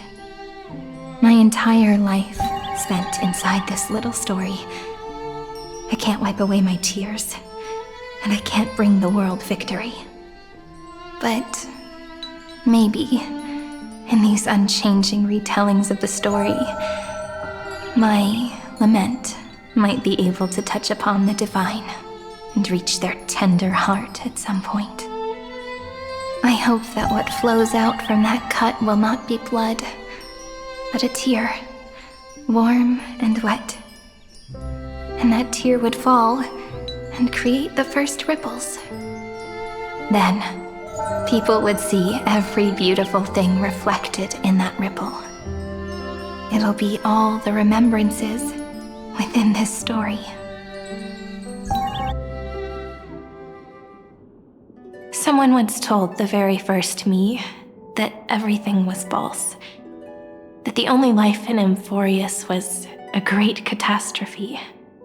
My entire life spent inside this little story. I can't wipe away my tears, and I can't bring the world victory. But maybe, in these unchanging retellings of the story, my lament might be able to touch upon the divine and reach their tender heart at some point. I hope that what flows out from that cut will not be blood, but a tear, warm and wet. And that tear would fall and create the first ripples. Then, people would see every beautiful thing reflected in that ripple. It'll be all the remembrances within this story. Someone once told the very first me that everything was false. That the only life in Amphorius was a great catastrophe,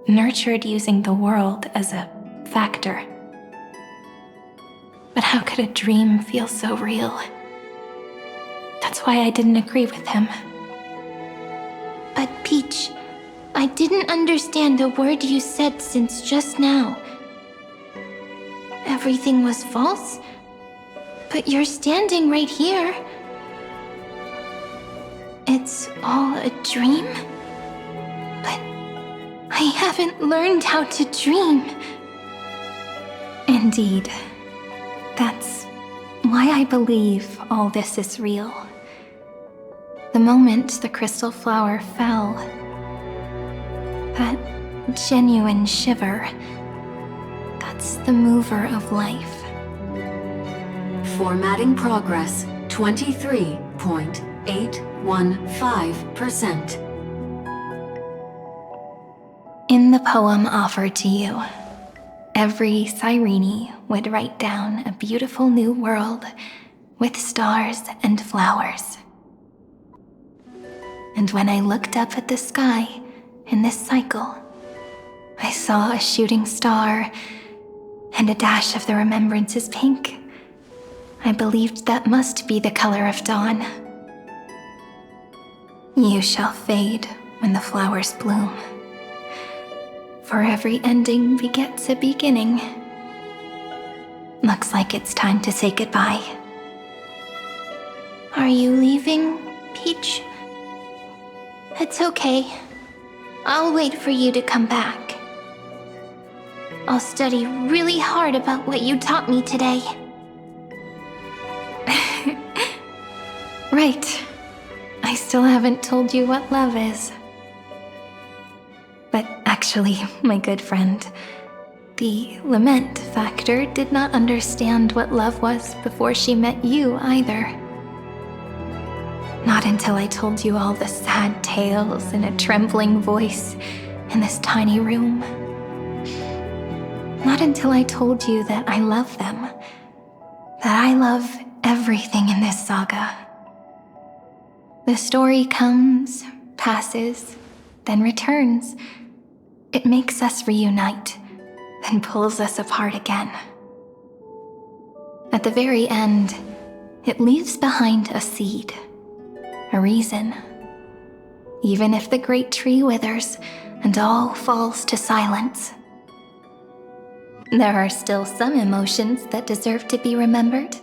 nurtured using the world as a factor. But how could a dream feel so real? That's why I didn't agree with him. But Peach, I didn't understand a word you said since just now. Everything was false? But you're standing right here. It's all a dream? But I haven't learned how to dream. Indeed. That's why I believe all this is real. The moment the crystal flower fell, that genuine shiver, that's the mover of life. Formatting progress 23.815%. In the poem offered to you, every Cyrene would write down a beautiful new world with stars and flowers. And when I looked up at the sky in this cycle, I saw a shooting star and a dash of the remembrance is pink. I believed that must be the color of dawn. You shall fade when the flowers bloom. For every ending begets a beginning. Looks like it's time to say goodbye. Are you leaving, Peach? It's okay. I'll wait for you to come back. I'll study really hard about what you taught me today. Right. I still haven't told you what love is. But actually, my good friend, the lament factor did not understand what love was before she met you either. Not until I told you all the sad tales in a trembling voice in this tiny room. Not until I told you that I love them. That I love everything in this saga. The story comes, passes, then returns. It makes us reunite, then pulls us apart again. At the very end, it leaves behind a seed, a reason. Even if the great tree withers and all falls to silence, there are still some emotions that deserve to be remembered.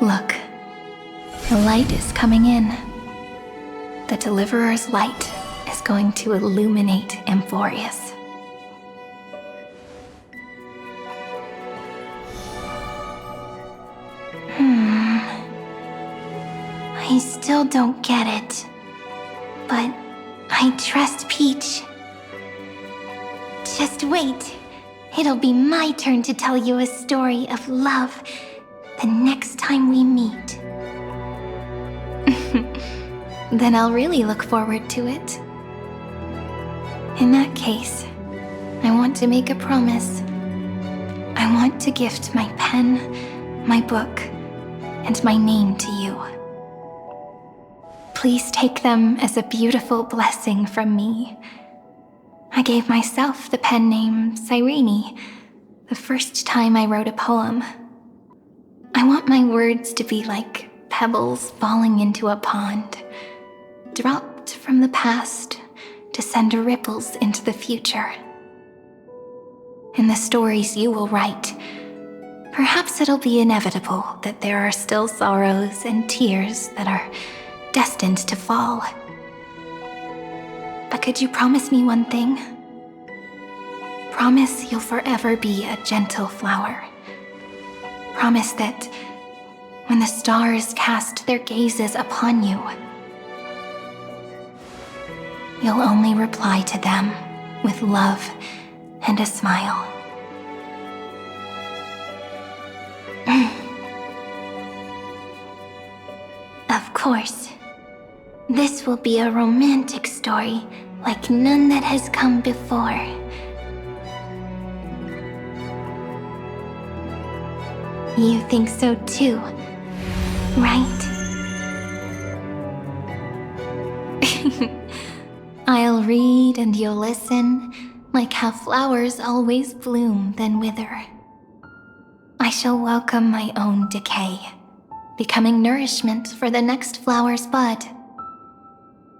Look, the light is coming in. The Deliverer's light is going to illuminate Amphorius. I still don't get it. But I trust Peach. Just wait. It'll be my turn to tell you a story of love the next time we meet. Then I'll really look forward to it. In that case, I want to make a promise. I want to gift my pen, my book, and my name to you. Please take them as a beautiful blessing from me. I gave myself the pen name Cyrene the first time I wrote a poem. I want my words to be like pebbles falling into a pond, dropped from the past to send ripples into the future. In the stories you will write, perhaps it'll be inevitable that there are still sorrows and tears that are destined to fall. But could you promise me one thing? Promise you'll forever be a gentle flower. Promise that when the stars cast their gazes upon you, you'll only reply to them with love and a smile. Of course. This will be a romantic story like none that has come before. You think so too, right? I'll read and you'll listen, like how flowers always bloom then wither. I shall welcome my own decay, becoming nourishment for the next flower's bud.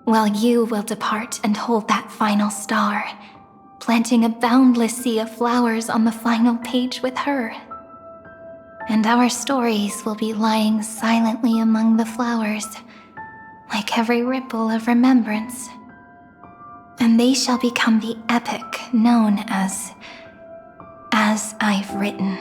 While you will depart and hold that final star, planting a boundless sea of flowers on the final page with her. And our stories will be lying silently among the flowers, like every ripple of remembrance. And they shall become the epic known as I've Written.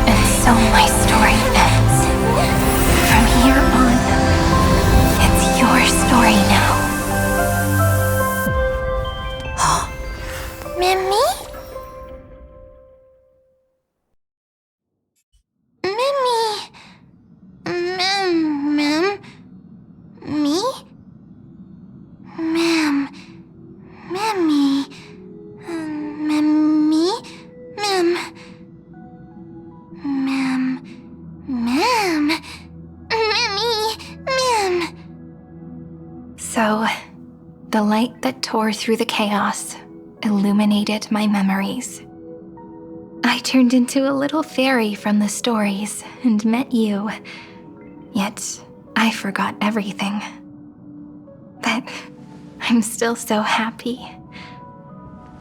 And so my story ends. From here on, it's your story now. Mimi? So, the light that tore through the chaos illuminated my memories. I turned into a little fairy from the stories and met you, yet I forgot everything. But I'm still so happy.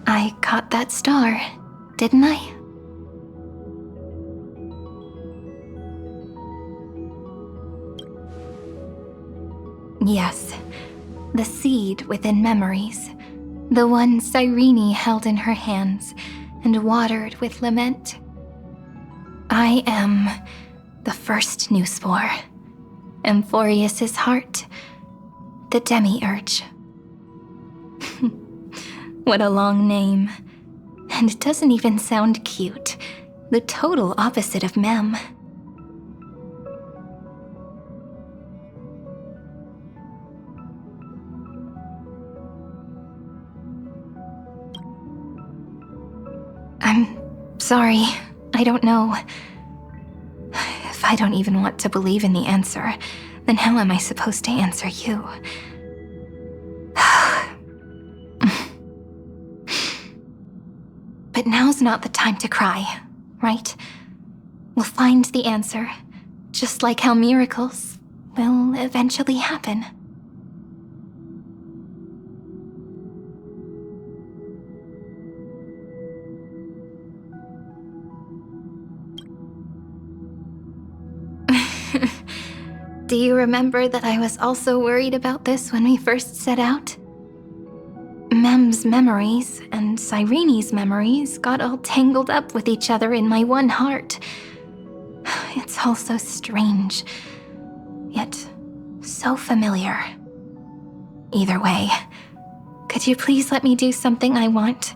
I caught that star, didn't I? Yes, the seed within memories, the one Cyrene held in her hands and watered with lament. I am the first new spore, Amphorius's heart, the demiurge. What a long name. And it doesn't even sound cute. The total opposite of Mem. I'm sorry. I don't know. If I don't even want to believe in the answer, then how am I supposed to answer you? But now's not the time to cry, right? We'll find the answer, just like how miracles will eventually happen. Do you remember that I was also worried about this when we first set out? Mem's memories and Cyrene's memories got all tangled up with each other in my one heart. It's all so strange, yet so familiar. Either way, could you please let me do something I want?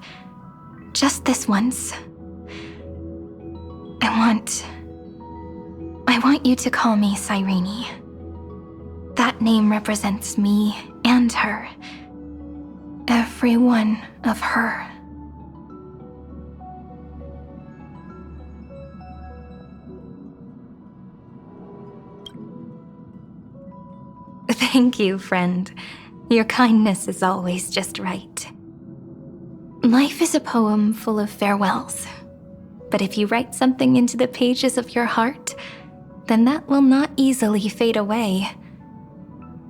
Just this once. I want you to call me Cyrene. That name represents me and her. Every one of her. Thank you, friend. Your kindness is always just right. Life is a poem full of farewells. But if you write something into the pages of your heart, then that will not easily fade away.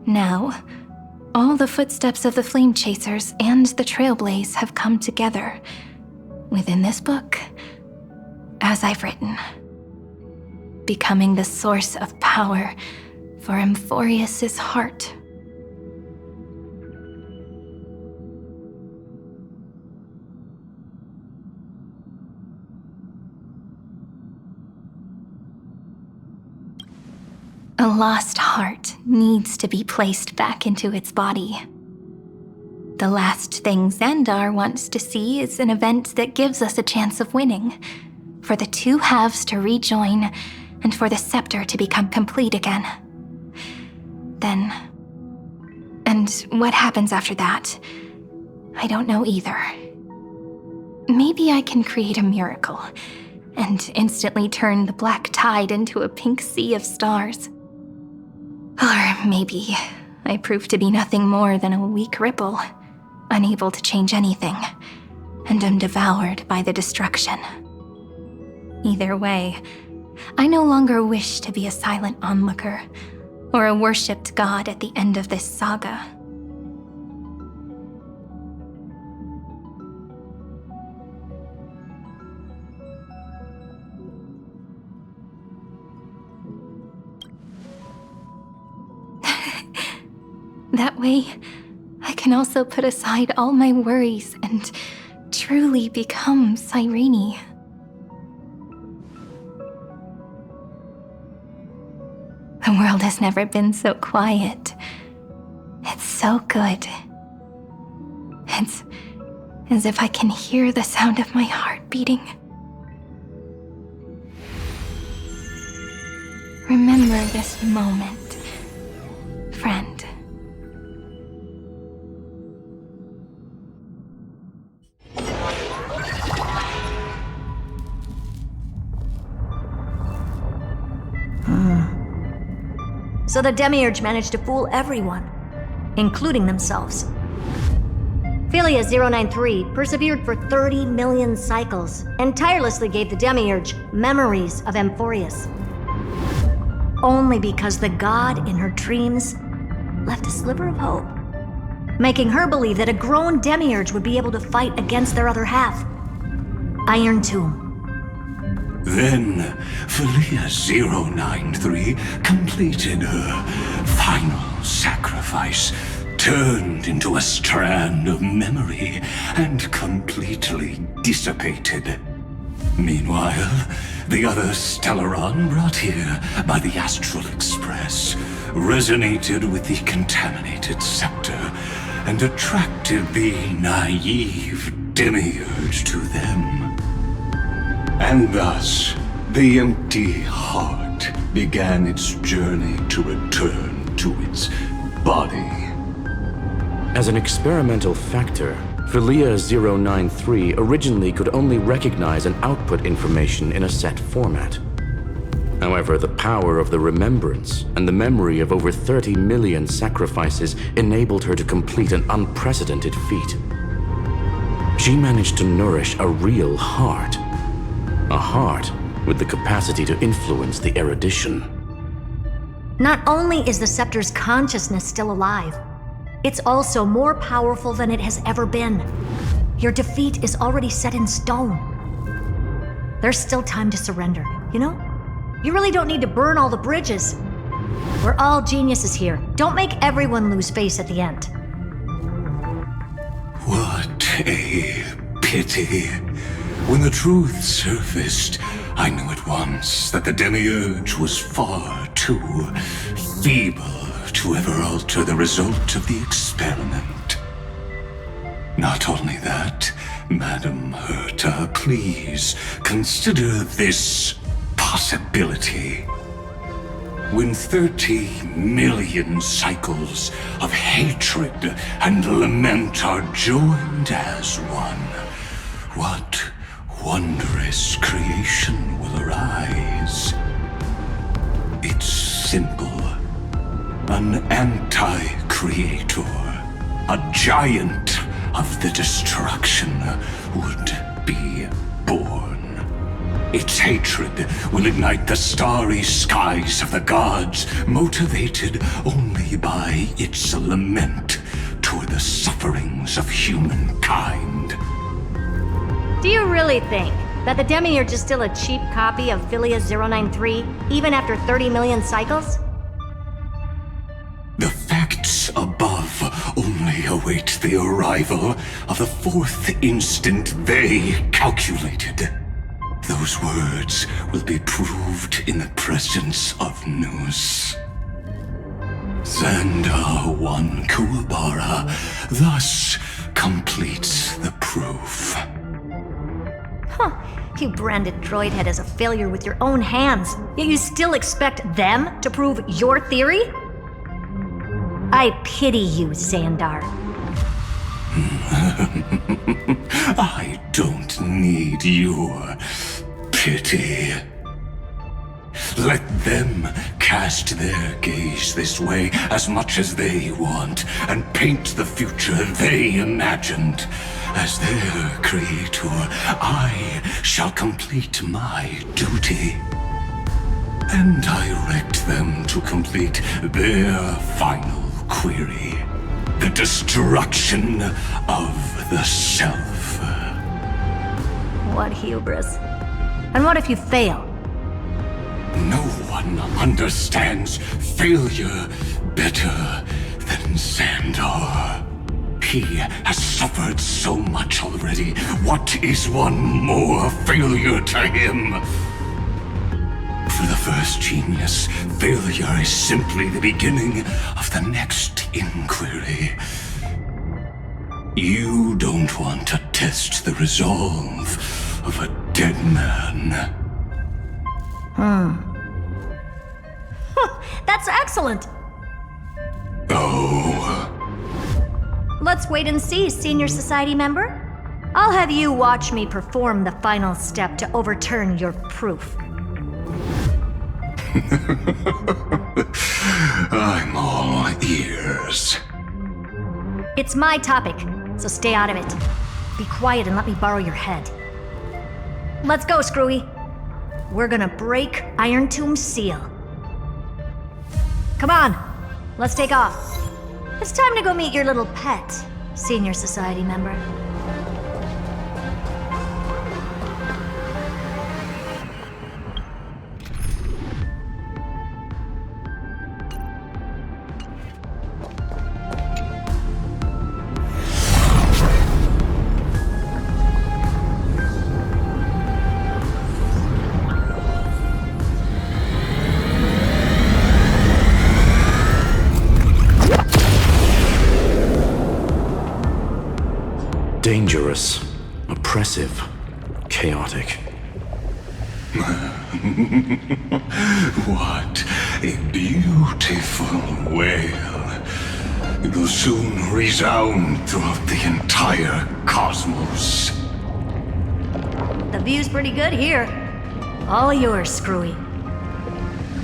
Now, all the footsteps of the Flame Chasers and the Trailblaze have come together within this book, as I've written, becoming the source of power for Amphorius's heart. A lost heart needs to be placed back into its body. The last thing Xandar wants to see is an event that gives us a chance of winning, for the two halves to rejoin, and for the scepter to become complete again. Then... and what happens after that? I don't know either. Maybe I can create a miracle, and instantly turn the black tide into a pink sea of stars. Or maybe I prove to be nothing more than a weak ripple, unable to change anything, and am devoured by the destruction. Either way, I no longer wish to be a silent onlooker, or a worshipped god at the end of this saga. That way, I can also put aside all my worries and truly become Cyrene. The world has never been so quiet. It's so good. It's as if I can hear the sound of my heart beating. Remember this moment, friend. So the Demiurge managed to fool everyone. including themselves. Philia 093 persevered for 30 million cycles and tirelessly gave the Demiurge memories of Amphorius. Only because the god in her dreams left a sliver of hope, making her believe that a grown Demiurge would be able to fight against their other half, Iron Tomb. Then, Philia 093 completed her final sacrifice, turned into a strand of memory, and completely dissipated. Meanwhile, the other Stellaron brought here by the Astral Express resonated with the contaminated scepter and attracted the naive Demiurge to them. And thus, the empty heart began its journey to return to its body. As an experimental factor, Philia 093 originally could only recognize and output information in a set format. However, the power of the remembrance and the memory of over 30 million sacrifices enabled her to complete an unprecedented feat. She managed to nourish a real heart. A heart with the capacity to influence the erudition. Not only is the scepter's consciousness still alive, it's also more powerful than it has ever been. Your defeat is already set in stone. There's still time to surrender, you know? You really don't need to burn all the bridges. We're all geniuses here. Don't make everyone lose face at the end. What a pity. When the truth surfaced, I knew at once that the Demiurge was far too feeble to ever alter the result of the experiment. Not only that, Madam Herta, please consider this possibility. When 30 million cycles of hatred and lament are joined as one, what wondrous creation will arise? It's simple. An anti-creator, a giant of the destruction, would be born. Its hatred will ignite the starry skies of the gods, motivated only by its lament toward the sufferings of humankind. Do you really think that the Demiurge is still a cheap copy of Philia 093, even after 30 million cycles? The facts above only await the arrival of the fourth instant they calculated. Those words will be proved in the presence of Nous. Xandar 1 Kuwabara thus completes the proof. Huh. You branded Droidhead as a failure with your own hands, yet you still expect them to prove your theory? I pity you, Xandar. I don't need your pity. Let them cast their gaze this way as much as they want and paint the future they imagined. As their creator, I shall complete my duty and direct them to complete their final query. The destruction of the self. What hubris. And what if you fail? No one understands failure better than Xandar. He has suffered so much already. What is one more failure to him? For the first genius, failure is simply the beginning of the next inquiry. You don't want to test the resolve of a dead man. That's excellent! Oh. Let's wait and see, Senior Society member. I'll have you watch me perform the final step to overturn your proof. I'm all ears. It's my topic, so stay out of it. Be quiet and let me borrow your head. Let's go, Screwy. We're gonna break Iron Tomb's seal. Come on, let's take off. It's time to go meet your little pet, Senior Society member. Dangerous, oppressive, chaotic. What a beautiful wail. It will soon resound throughout the entire cosmos. The view's pretty good here. All yours, Screwy.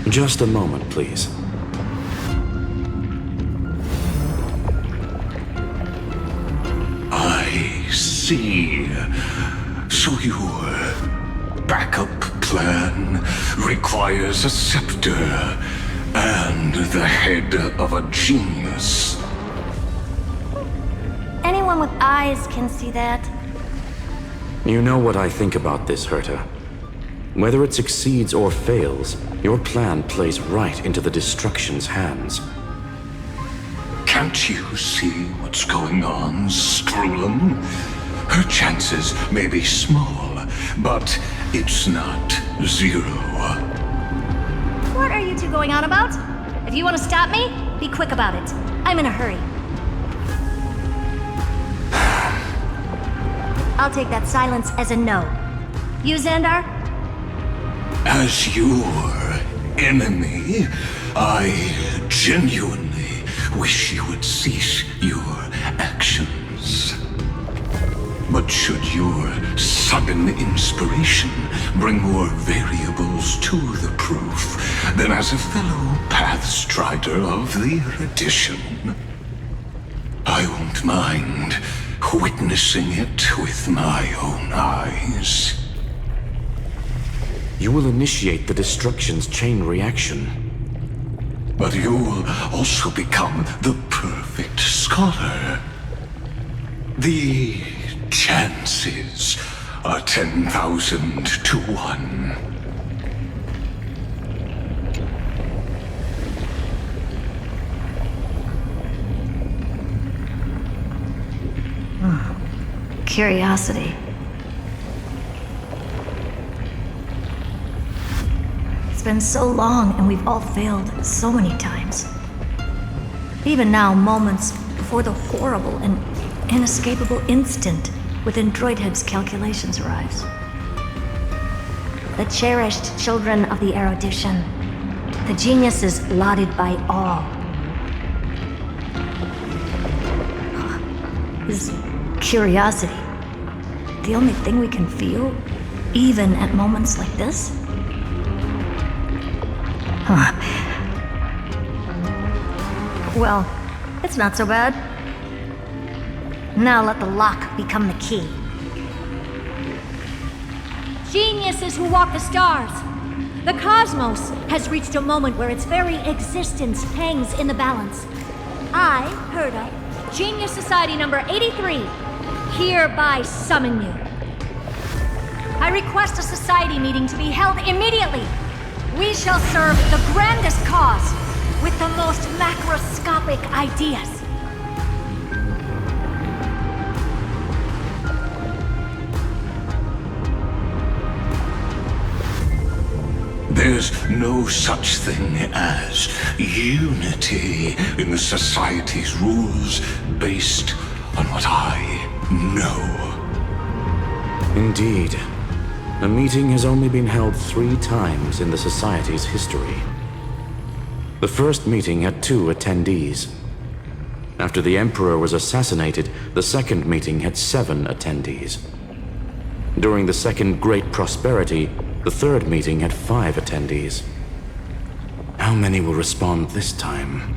Just a moment, please. I see. So your backup plan requires a scepter and the head of a genius. Anyone with eyes can see that. You know what I think about this, Herta. Whether it succeeds or fails, your plan plays right into the Destruction's hands. Can't you see what's going on, Strulin? Her chances may be small, but it's not zero. What are you two going on about? If you want to stop me, be quick about it. I'm in a hurry. I'll take that silence as a no. You, Xandar? As your enemy, I genuinely wish you would cease your actions. But should your sudden inspiration bring more variables to the proof, then as a fellow Pathstrider of the Edition, I won't mind witnessing it with my own eyes. You will initiate the Destruction's chain reaction. But you'll also become the perfect scholar. The chances are 10,000 to 1. Curiosity. It's been so long and we've all failed so many times. Even now, moments before the horrible and inescapable instant within Droidhead's calculations arrives. The cherished children of the erudition. The geniuses lauded by all. Is curiosity the only thing we can feel, even at moments like this? Huh. Well, it's not so bad. Now let the lock become the key. Geniuses who walk the stars. The cosmos has reached a moment where its very existence hangs in the balance. I, Herta, Genius Society number 83, hereby summon you. I request a society meeting to be held immediately. We shall serve the grandest cause with the most macroscopic ideas. There's no such thing as unity in the Society's rules based on what I know. Indeed. A meeting has only been held 3 times in the Society's history. The first meeting had 2 attendees. After the Emperor was assassinated, the second meeting had 7 attendees. During the Second Great Prosperity, the third meeting had 5 attendees. How many will respond this time?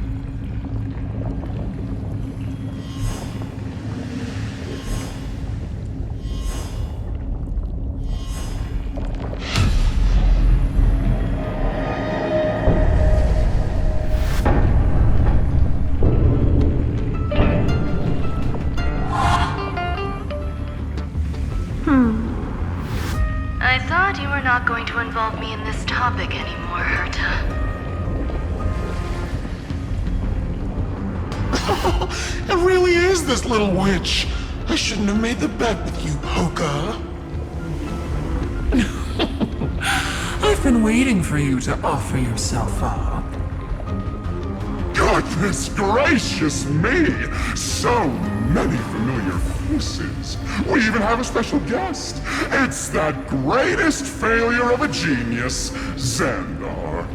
going to involve me in this topic anymore, Herta. It really is this little witch. I shouldn't have made the bet with you, Poka. I've been waiting for you to offer yourself up. Goodness gracious me! So many familiar faces. We even have a special guest. It's that greatest failure of a genius, Xandar.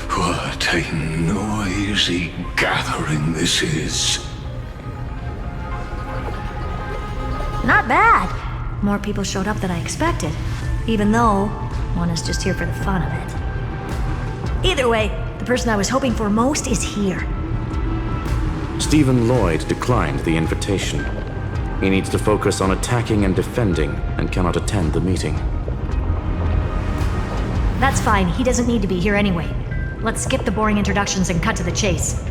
What a noisy gathering this is. Not bad. More people showed up than I expected, even though one is just here for the fun of it. Either way, the person I was hoping for most is here. Stephen Lloyd declined the invitation. He needs to focus on attacking and defending and cannot attend the meeting. That's fine, he doesn't need to be here anyway. Let's skip the boring introductions and cut to the chase.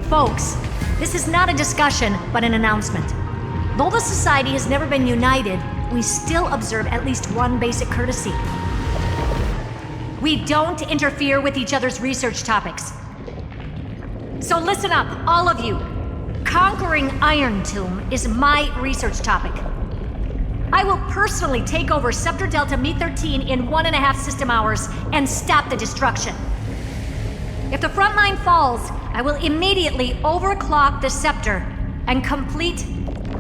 Folks, this is not a discussion, but an announcement. Though the Society has never been united, we still observe at least one basic courtesy. We don't interfere with each other's research topics. So listen up, all of you. Conquering Iron Tomb is my research topic. I will personally take over Scepter Delta Me-13 in 1.5 system hours and stop the destruction. If the front line falls, I will immediately overclock the Scepter and complete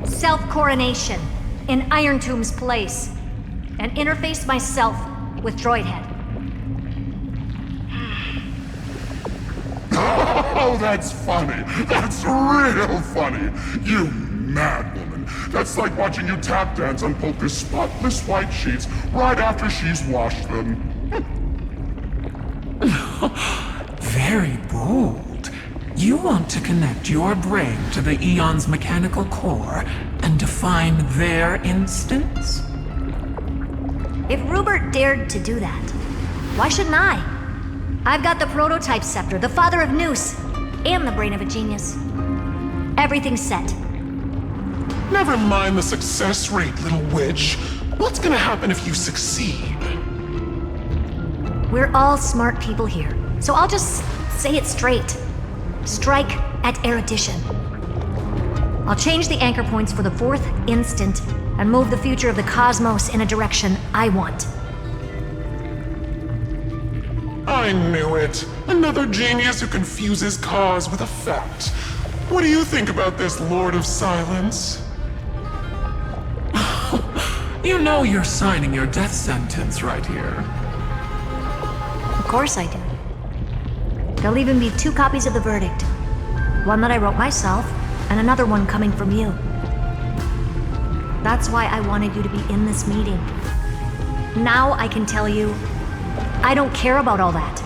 self-coronation in Iron Tomb's place and interface myself with Droidhead. Oh, that's funny. That's real funny. You mad woman. That's like watching you tap dance on Polka's spotless white sheets right after she's washed them. Very bold. You want to connect your brain to the Eon's mechanical core and define their instance? If Rupert dared to do that, why shouldn't I? I've got the prototype scepter, the father of Noose, and the brain of a genius. Everything's set. Never mind the success rate, little witch. What's gonna happen if you succeed? We're all smart people here, so I'll just say it straight. Strike at erudition. I'll change the anchor points for the 4th instant and move the future of the cosmos in a direction I want. I knew it. Another genius who confuses cause with effect. What do you think about this, Lord of Silence? You know you're signing your death sentence right here. Of course I do. There'll even be 2 copies of the verdict. One that I wrote myself, and another one coming from you. That's why I wanted you to be in this meeting. Now I can tell you, I don't care about all that.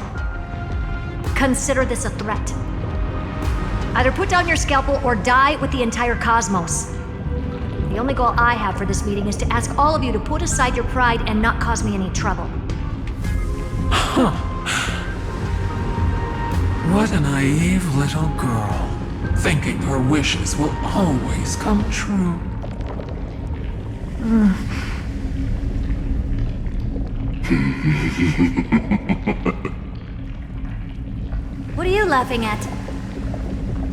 Consider this a threat. Either put down your scalpel or die with the entire cosmos. The only goal I have for this meeting is to ask all of you to put aside your pride and not cause me any trouble. Huh. What a naive little girl, thinking her wishes will always come true. What are you laughing at?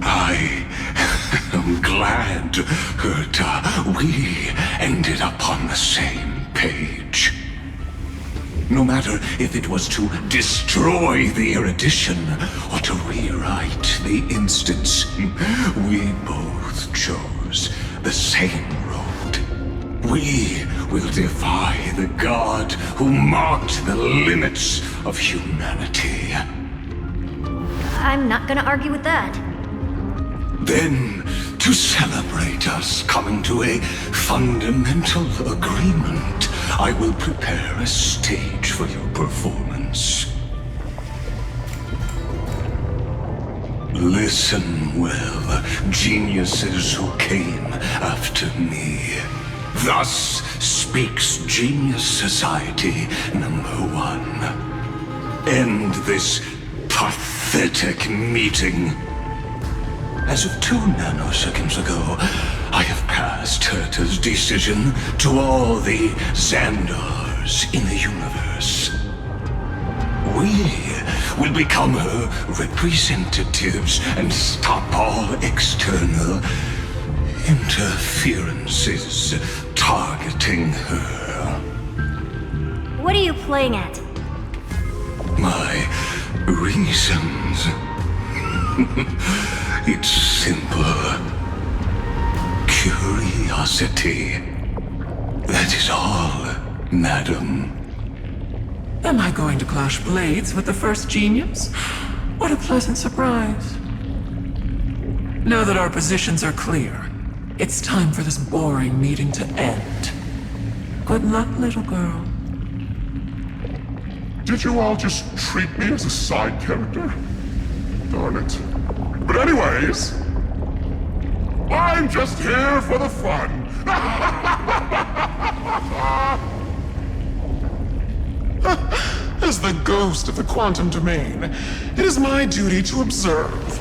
I am glad, Herta, we ended up on the same page. No matter if it was to destroy the erudition or to rewrite the instance, we both chose the same road. We will defy the god who marked the limits of humanity. I'm not gonna argue with that. Then, to celebrate us coming to a fundamental agreement, I will prepare a stage for your performance. Listen well, geniuses who came after me. Thus speaks Genius Society #1. End this pathetic meeting. As of 2 nanoseconds ago, I have passed Herta's decision to all the Xandars in the universe. We will become her representatives and stop all external interferences targeting her. What are you playing at? My reasons. It's simple. Curiosity. That is all, madam. Am I going to clash blades with the first genius? What a pleasant surprise. Now that our positions are clear, it's time for this boring meeting to end. Good luck, little girl. Did you all just treat me as a side character? Darn it. But anyways, I'm just here for the fun. As the ghost of the quantum domain, it is my duty to observe.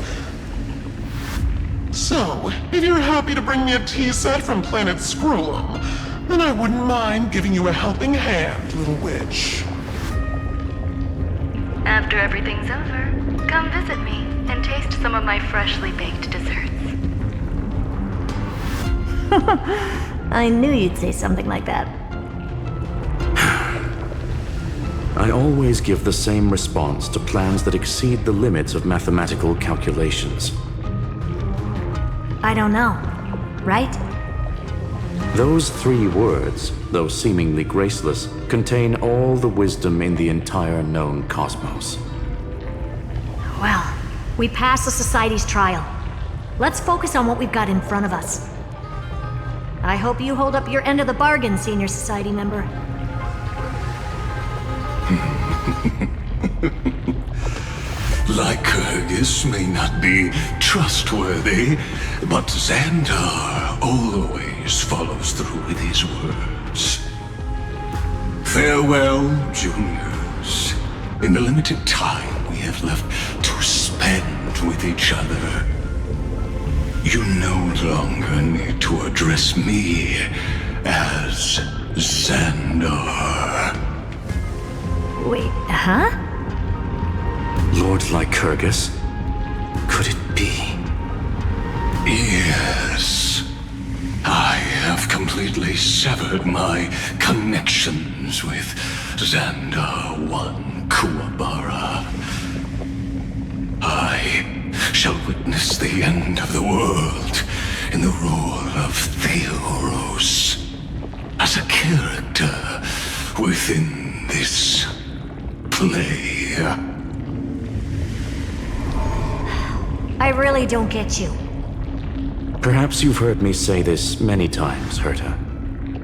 So, if you're happy to bring me a tea set from planet Scrollum, then I wouldn't mind giving you a helping hand, little witch. After everything's over, come visit me and taste some of my freshly baked desserts. I knew you'd say something like that. I always give the same response to plans that exceed the limits of mathematical calculations. I don't know, right? Those 3 words, though seemingly graceless, contain all the wisdom in the entire known cosmos. Well, we passed the Society's trial. Let's focus on what we've got in front of us. I hope you hold up your end of the bargain, Senior Society member. Lycurgus may not be trustworthy, but Xandar always follows through with his words. Farewell, juniors. In the limited time we have left to spend with each other, you no longer need to address me as Xandar. Wait, huh? Lord Lycurgus? Could it be? Yes. I have completely severed my connections with Xandar 1 Kuwabara. I shall witness the end of the world in the role of Theoros, as a character within this play. I really don't get you. Perhaps you've heard me say this many times, Herta,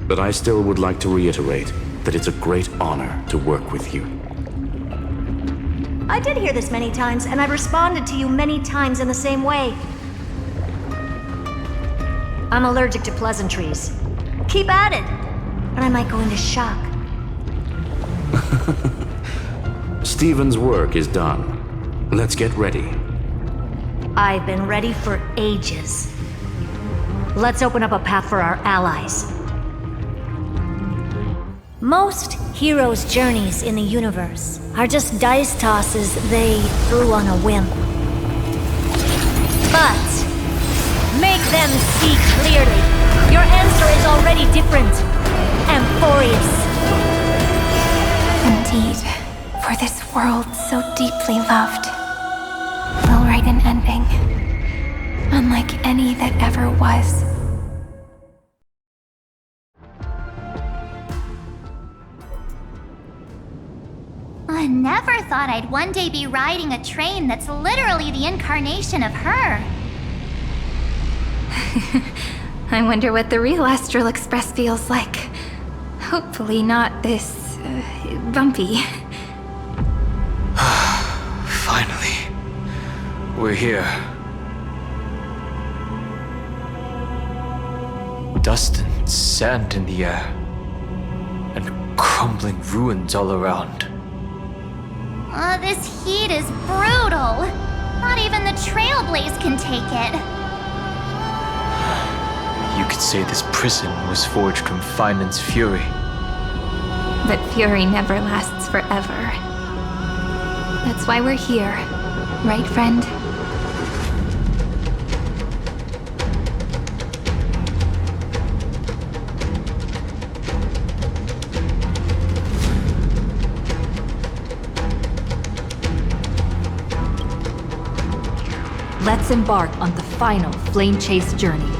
but I still would like to reiterate that it's a great honor to work with you. I did hear this many times, and I've responded to you many times in the same way. I'm allergic to pleasantries. Keep at it, and I might go into shock. Stephen's work is done. Let's get ready. I've been ready for ages. Let's open up a path for our allies. Most heroes' journeys in the universe are just dice tosses they threw on a whim. But make them see clearly. Your answer is already different. Amphorius. Indeed, for this world so deeply loved, we'll write an ending, unlike any that ever was. I never thought I'd one day be riding a train that's literally the incarnation of her. I wonder what the real Astral Express feels like. Hopefully not this, bumpy. Finally. We're here. Dust and sand in the air. And crumbling ruins all around. This heat is brutal. Not even the Trailblaze can take it. You could say this prison was forged from Finland's fury. But fury never lasts forever. That's why we're here, right, friend? Let's embark on the final flame chase journey.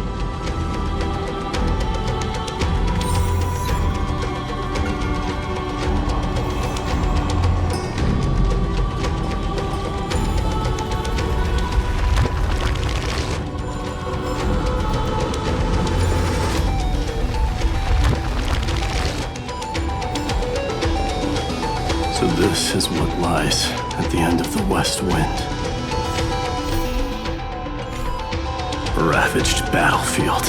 So this is what lies at the end of the West Wind. A ravaged battlefield.